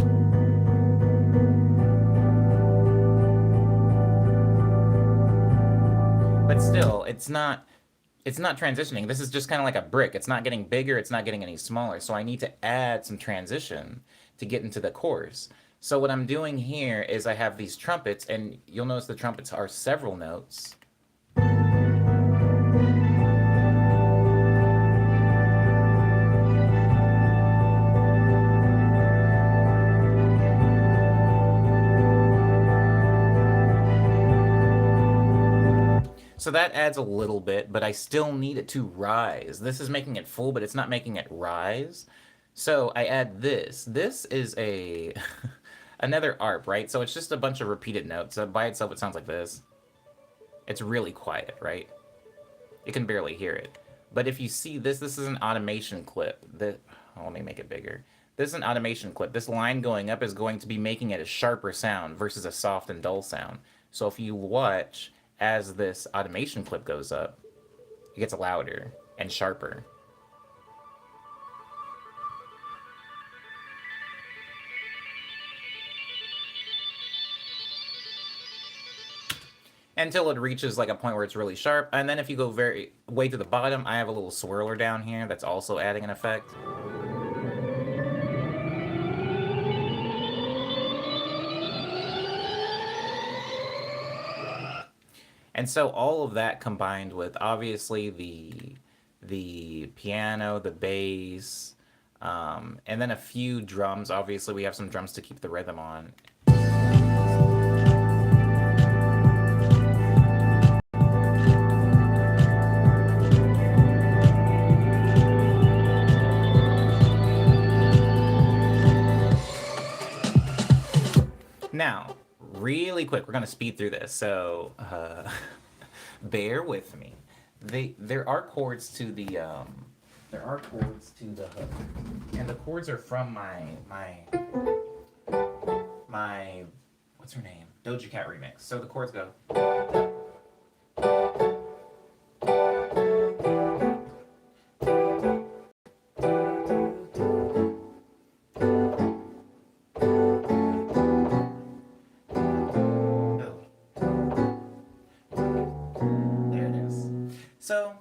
But still, it's not transitioning. This is just kind of like a brick. It's not getting bigger, it's not getting any smaller. So I need to add some transition to get into the chorus. So what I'm doing here is I have these trumpets, and you'll notice the trumpets are several notes. So that adds a little bit, but I still need it to rise. This is making it full, but it's not making it rise. So I add this. This is a another arp, right? So it's just a bunch of repeated notes. So by itself, it sounds like this. It's really quiet, right? You can barely hear it. But if you see this, this is an automation clip. Let me make it bigger. This is an automation clip. This line going up is going to be making it a sharper sound versus a soft and dull sound. So if you watch as this automation clip goes up, it gets louder and sharper. Until it reaches like a point where it's really sharp. And then if you go way to the bottom, I have a little swirler down here that's also adding an effect. And so all of that combined with obviously the piano, the bass, and then a few drums. Obviously, we have some drums to keep the rhythm on. Now, really quick, we're going to speed through this, so bear with me. There are chords to the hook, and the chords are from my what's her name, Doja Cat remix. So the chords go. So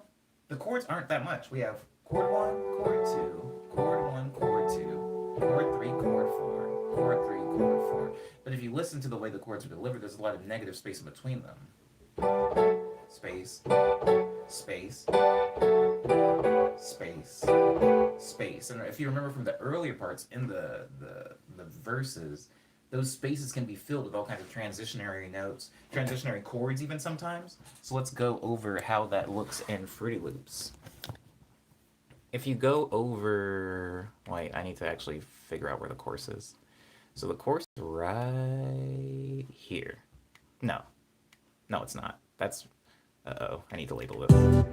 the chords aren't that much. We have chord 1, chord 2, chord 1, chord 2, chord 3, chord 4, chord 3, chord 4. But if you listen to the way the chords are delivered, there's a lot of negative space in between them. Space, space, space, space. And if you remember from the earlier parts in the verses, those spaces can be filled with all kinds of transitionary notes, transitionary chords even sometimes. So let's go over how that looks in Fruity Loops. If you go over... Wait, I need to actually figure out where the chorus is. So the chorus is right here. No. No, it's not. That's... Uh-oh, I need to label this.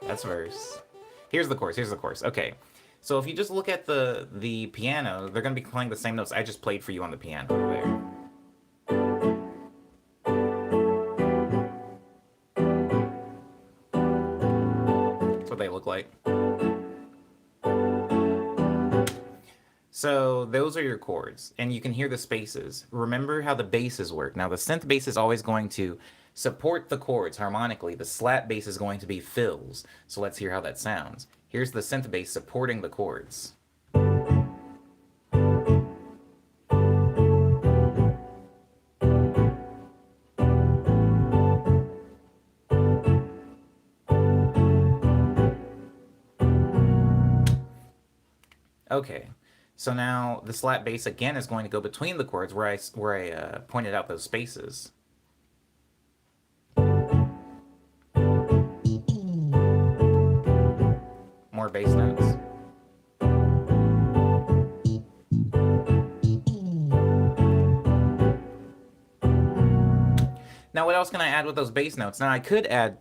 That's verse. Here's the chorus. Okay. So if you just look at the piano, they're going to be playing the same notes I just played for you on the piano over there. That's what they look like. So those are your chords, and you can hear the spaces. Remember how the basses work. Now the synth bass is always going to support the chords harmonically. The slap bass is going to be fills. So let's hear how that sounds. Here's the synth bass supporting the chords. Okay, so now the slap bass again is going to go between the chords where I pointed out those spaces. more bass notes. Now, what else can I add with those bass notes? Now, I could add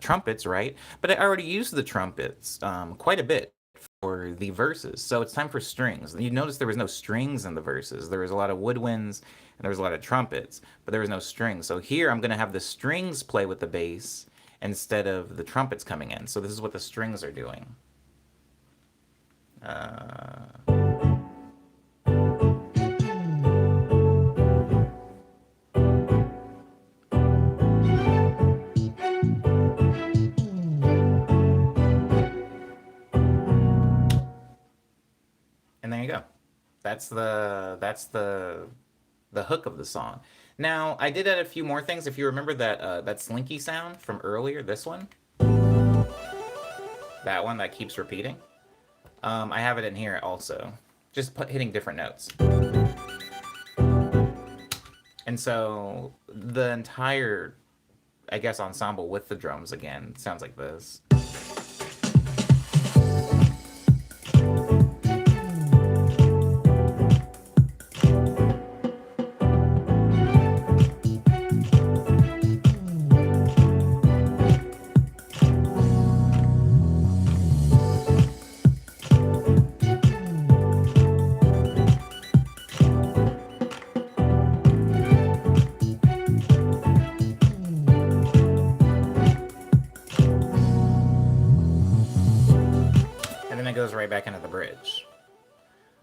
trumpets, right? But I already used the trumpets quite a bit for the verses. So it's time for strings. You notice there was no strings in the verses. There was a lot of woodwinds and there was a lot of trumpets, but there was no strings. So here I'm going to have the strings play with the bass instead of the trumpets coming in. So this is what the strings are doing. And there you go. That's the hook of the song. Now, I did add a few more things. If you remember that slinky sound from earlier, this one, that one that keeps repeating, I have it in here also, just hitting different notes. And so the entire, I guess, ensemble with the drums again sounds like this. Goes right back into the bridge.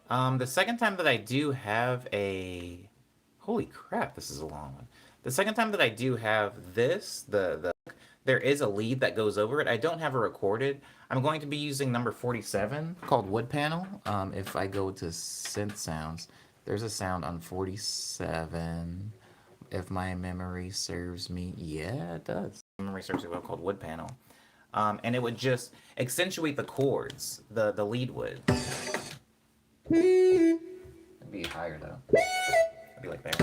The second time that I do have a... Holy crap, this is a long one. The second time that I do have this, there is a lead that goes over it. I don't have it recorded. I'm going to be using number 47 called Wood Panel. If I go to synth sounds, there's a sound on 47. If my memory serves me, yeah, it does. Memory serves me well, called Wood Panel. And it would just accentuate the chords, the lead would. It'd be higher though. It'd be like there.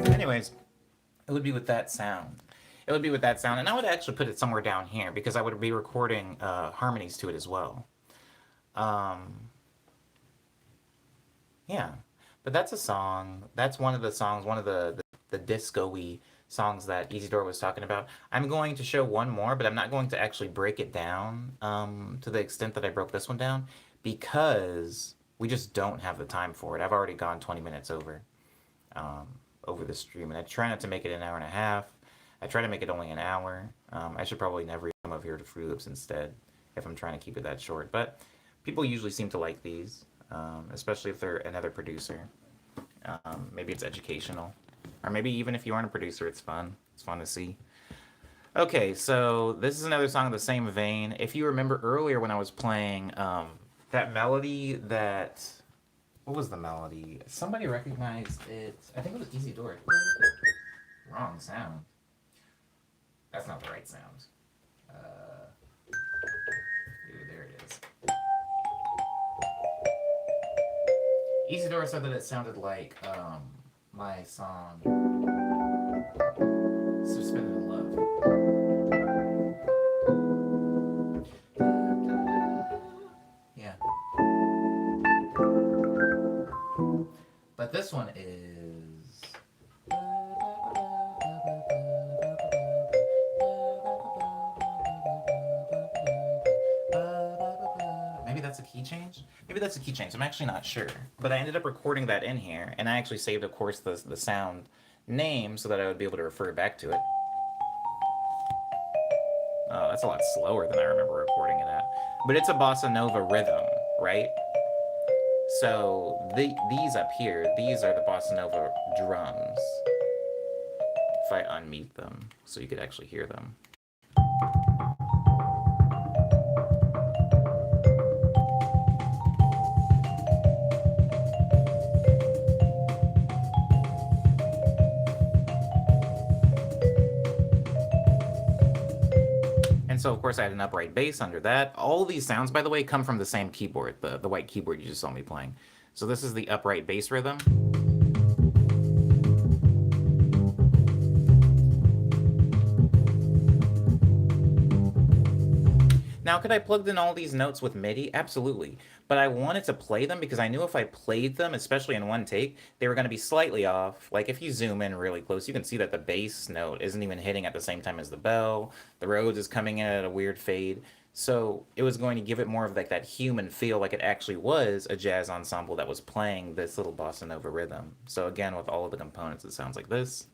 Anyways, it would be with that sound. It would be with that sound, and I would actually put it somewhere down here because I would be recording harmonies to it as well. Yeah, but that's a song. That's one of the songs, one of the disco-y songs that Easy Door was talking about. I'm going to show one more, but I'm not going to actually break it down to the extent that I broke this one down because we just don't have the time for it. I've already gone 20 minutes over the stream, and I try not to make it an hour and a half. I try to make it only an hour. I should probably never come over here to Fruit Loops instead if I'm trying to keep it that short. But people usually seem to like these, especially if they're another producer. Maybe it's educational. Or maybe even if you aren't a producer, it's fun. It's fun to see. Okay, so this is another song in the same vein. If you remember earlier when I was playing that melody that... What was the melody? Somebody recognized it. I think it was Easy Door. Wrong sound. That's not the right sound. Ooh, there it is. Easy Door said that it sounded like my song Suspended in Love. Yeah. But this one is... Maybe that's a key change? Maybe that's a key change. I'm actually not sure. But I ended up recording that in here, and I actually saved, of course, the sound name so that I would be able to refer back to it. Oh, that's a lot slower than I remember recording it at. But it's a bossa nova rhythm, right? So these up here, these are the bossa nova drums. If I unmute them so you could actually hear them. And so, of course, I had an upright bass under that. All these sounds, by the way, come from the same keyboard, the white keyboard you just saw me playing. So this is the upright bass rhythm. Now, could I plug in all these notes with MIDI? Absolutely. But I wanted to play them because I knew if I played them, especially in one take, they were going to be slightly off. Like if you zoom in really close, you can see that the bass note isn't even hitting at the same time as the bell. The Rhodes is coming in at a weird fade. So it was going to give it more of like that human feel, like it actually was a jazz ensemble that was playing this little bossa nova rhythm. So again, with all of the components, it sounds like this.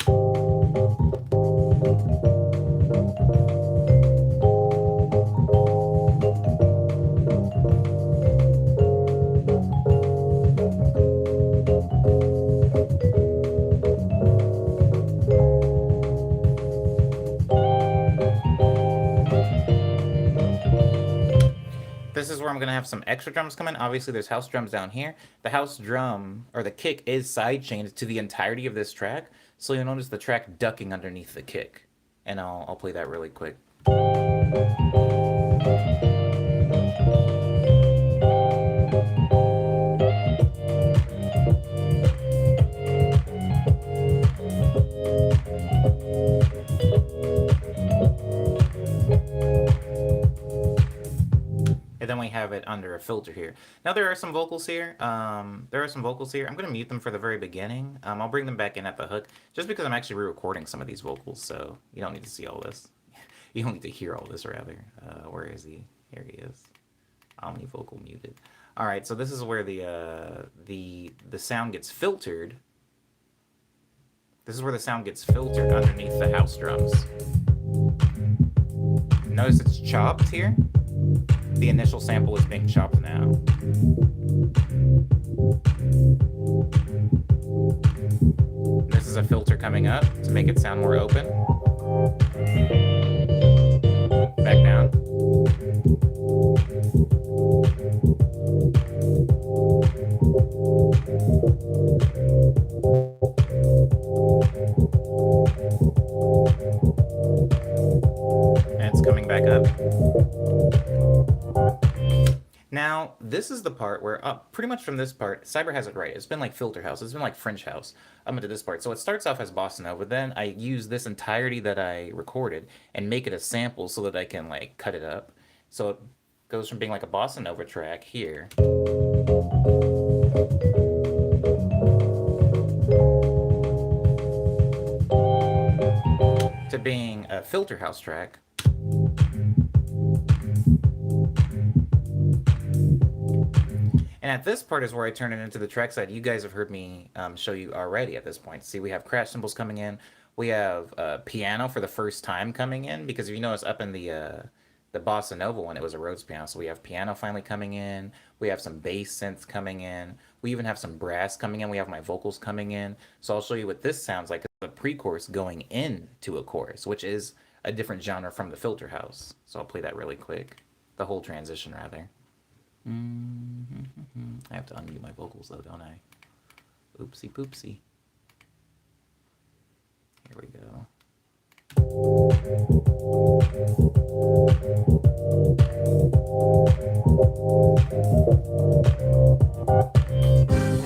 This is where I'm going to have some extra drums come in. Obviously, there's house drums down here. The house drum, or the kick, is sidechained to the entirety of this track. So you'll notice the track ducking underneath the kick. And I'll play that really quick. And then we have it under a filter here. Now there are some vocals here. I'm going to mute them for the very beginning. I'll bring them back in at the hook, just because I'm actually re-recording some of these vocals, so you don't need to see all this. You don't need to hear all this, rather. Where is he? Here he is. Omnivocal muted. All right, so this is where the sound gets filtered. This is where the sound gets filtered underneath the house drums. Notice it's chopped here. The initial sample is being chopped now. This is a filter coming up to make it sound more open. Back down. And it's coming back up. Now, this is the part where, pretty much from this part, Cyber has it right. It's been like filter house. It's been like French house up into this part. So it starts off as bossa nova. Then I use this entirety that I recorded and make it a sample so that I can like cut it up. So it goes from being like a bossa nova track here to being a filter house track. And at this part is where I turn it into the track side. You guys have heard me show you already at this point. See, we have crash cymbals coming in. We have piano for the first time coming in, because if you notice up in the bossa nova one, it was a Rhodes piano. So we have piano finally coming in. We have some bass synths coming in. We even have some brass coming in. We have my vocals coming in. So I'll show you what this sounds like, a pre-chorus going into a chorus, which is a different genre from the filter house. So I'll play that really quick. The whole transition, rather. I have to unmute my vocals though, don't I? Oopsie poopsie. Here we go.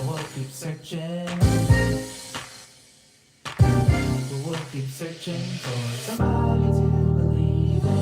We'll keep searching. We'll keep searching for somebody to believe in.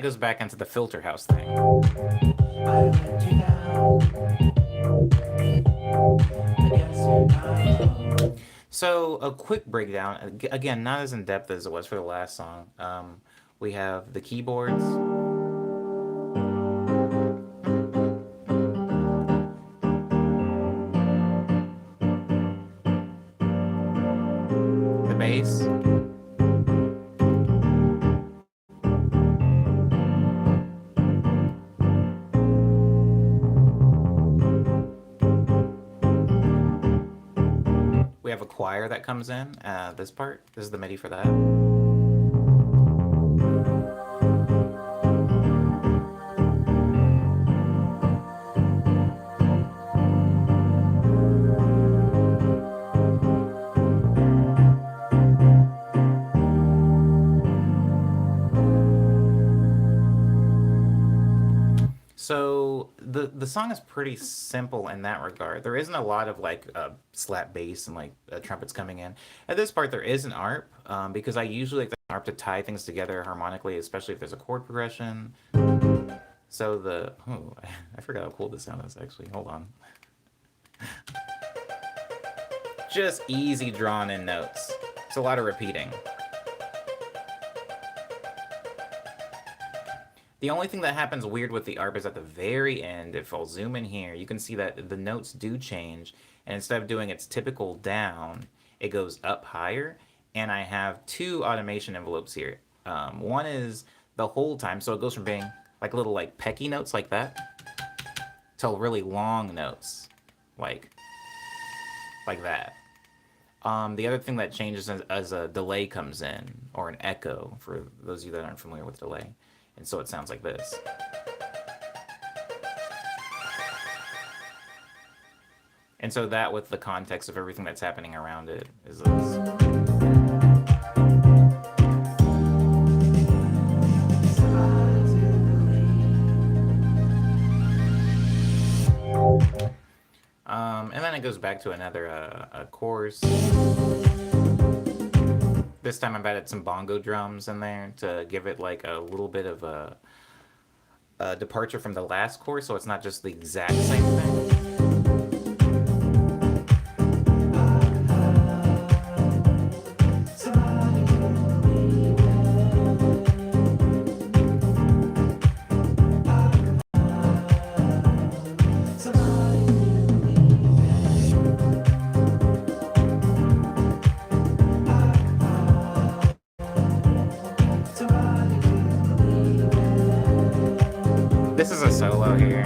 it goes back into the filter house thing. I let you down against your. So a quick breakdown. Again, not as in depth as it was for the last song. We have the keyboards, the bass, we have a choir that comes in. This part, this is the MIDI for that. So the song is pretty simple in that regard. There isn't a lot of like slap bass and like trumpets coming in. At this part, there is an arp because I usually like the arp to tie things together harmonically, especially if there's a chord progression. So I forgot how cool this sound is actually. Hold on. Just easy drawn in notes. It's a lot of repeating. The only thing that happens weird with the arp is at the very end, if I'll zoom in here, you can see that the notes do change, and instead of doing its typical down, it goes up higher, and I have two automation envelopes here. One is the whole time, so it goes from being like little like pecky notes like that, to really long notes, like that. The other thing that changes as a delay comes in, or an echo, for those of you that aren't familiar with delay. And so it sounds like this. And so that, with the context of everything that's happening around it, is this. And then it goes back to another chorus. This time I've added some bongo drums in there to give it like a little bit of a departure from the last chorus, so it's not just the exact same thing. This is a solo here.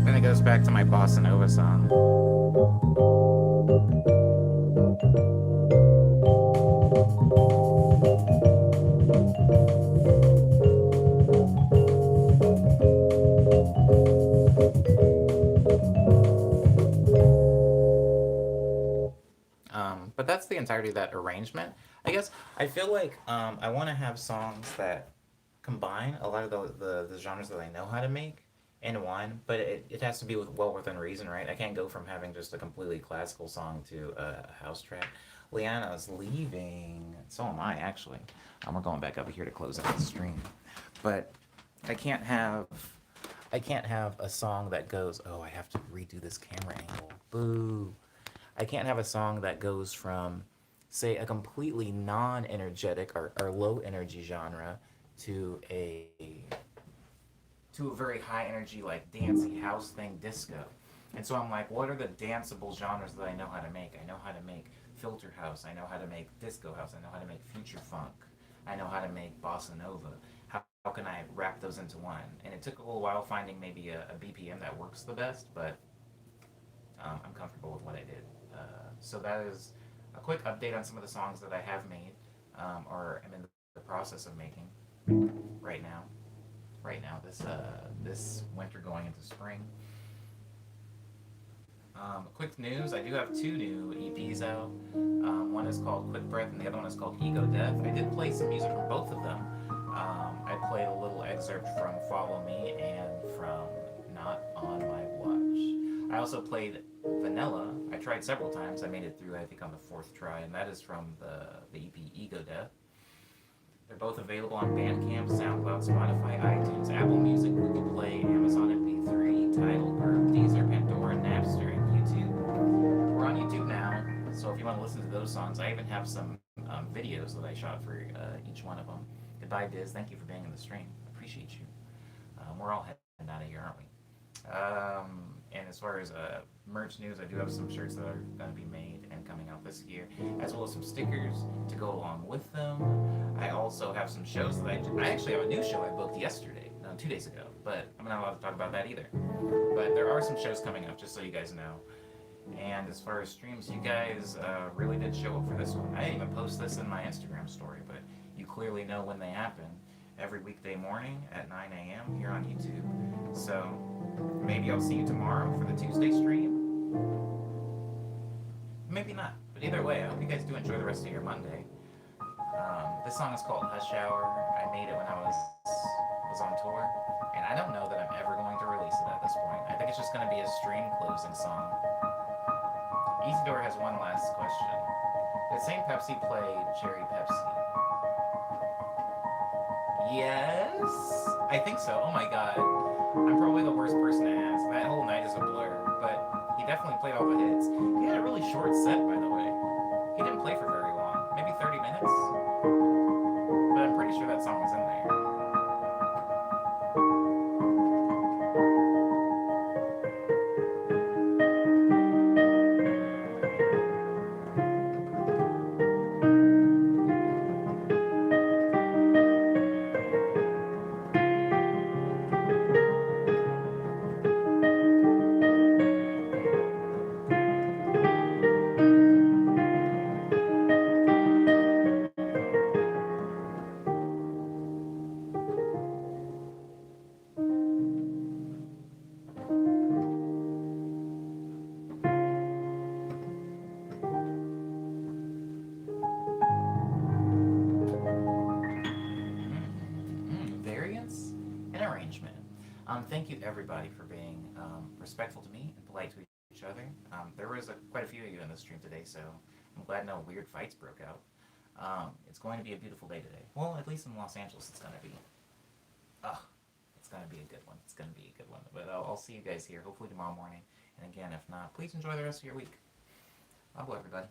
Then it goes back to my bossa nova song. But that's the entirety of that arrangement. I guess I feel like I want to have songs that combine a lot of the genres that I know how to make in one, but it has to be well within reason, right? I can't go from having just a completely classical song to a house track. Liana's leaving. So am I, actually. We're going back up here to close out the stream. But I can't have a song that goes, oh, I have to redo this camera angle. Boo. I can't have a song that goes from, say, a completely non-energetic or low energy genre to a very high energy, like dancey house thing, disco. And so I'm like, what are the danceable genres that I know how to make? I know how to make filter house. I know how to make disco house. I know how to make future funk. I know how to make bossa nova. How can I wrap those into one? And it took a little while finding maybe a BPM that works the best, but I'm comfortable with what I did. So that is a quick update on some of the songs that I have made, or am in the process of making right now. Right now, this winter going into spring. Quick news: I do have two new EPs out. One is called Quick Breath, and the other one is called Ego Death. I did play some music from both of them. I played a little excerpt from Follow Me and from Not on My Watch. I also played Vanilla. I tried several times. I made it through, I think, on the fourth try, and that is from the EP Ego Death. They're both available on Bandcamp, SoundCloud, Spotify, iTunes, Apple Music, Google Play, Amazon MP3, Tidal, Burp, Deezer, Pandora, Napster, and YouTube. We're on YouTube now, so if you want to listen to those songs, I even have some videos that I shot for each one of them. Goodbye, Diz. Thank you for being in the stream. Appreciate you. We're all heading out of here, aren't we? And as far as merch news, I do have some shirts that are going to be made and coming out this year, as well as some stickers to go along with them. I also have some shows that I actually have a new show I booked yesterday, 2 days ago, but I'm not allowed to talk about that either. But there are some shows coming up, just so you guys know. And as far as streams, you guys really did show up for this one. I didn't even post this in my Instagram story, but you clearly know when they happen. Every weekday morning at 9 a.m. here on YouTube. So maybe I'll see you tomorrow for the Tuesday stream. Maybe not. But either way, I hope you guys do enjoy the rest of your Monday. This song is called Hush Hour. I made it when I was on tour. And I don't know that I'm ever going to release it at this point. I think it's just going to be a stream closing song. Easydor has one last question. Did St. Pepsi play Cherry Pepsi? Yes? I think so. Oh my god. I'm probably the worst person to ask. That whole night is a blur. But he definitely played all the hits. He had a really short set, by the way. He didn't play for very long. Maybe 30 minutes? But I'm pretty sure that song was in there. Variance and arrangement. Thank you everybody for being respectful to me and polite to each other. There was quite a few of you in the stream today, so I'm glad no weird fights broke out. It's going to be a beautiful day today. Well, at least in Los Angeles, it's going to be. It's going to be a good one. It's going to be a good one. But I'll see you guys here, hopefully tomorrow morning. And again, if not, please enjoy the rest of your week. Bye, everybody.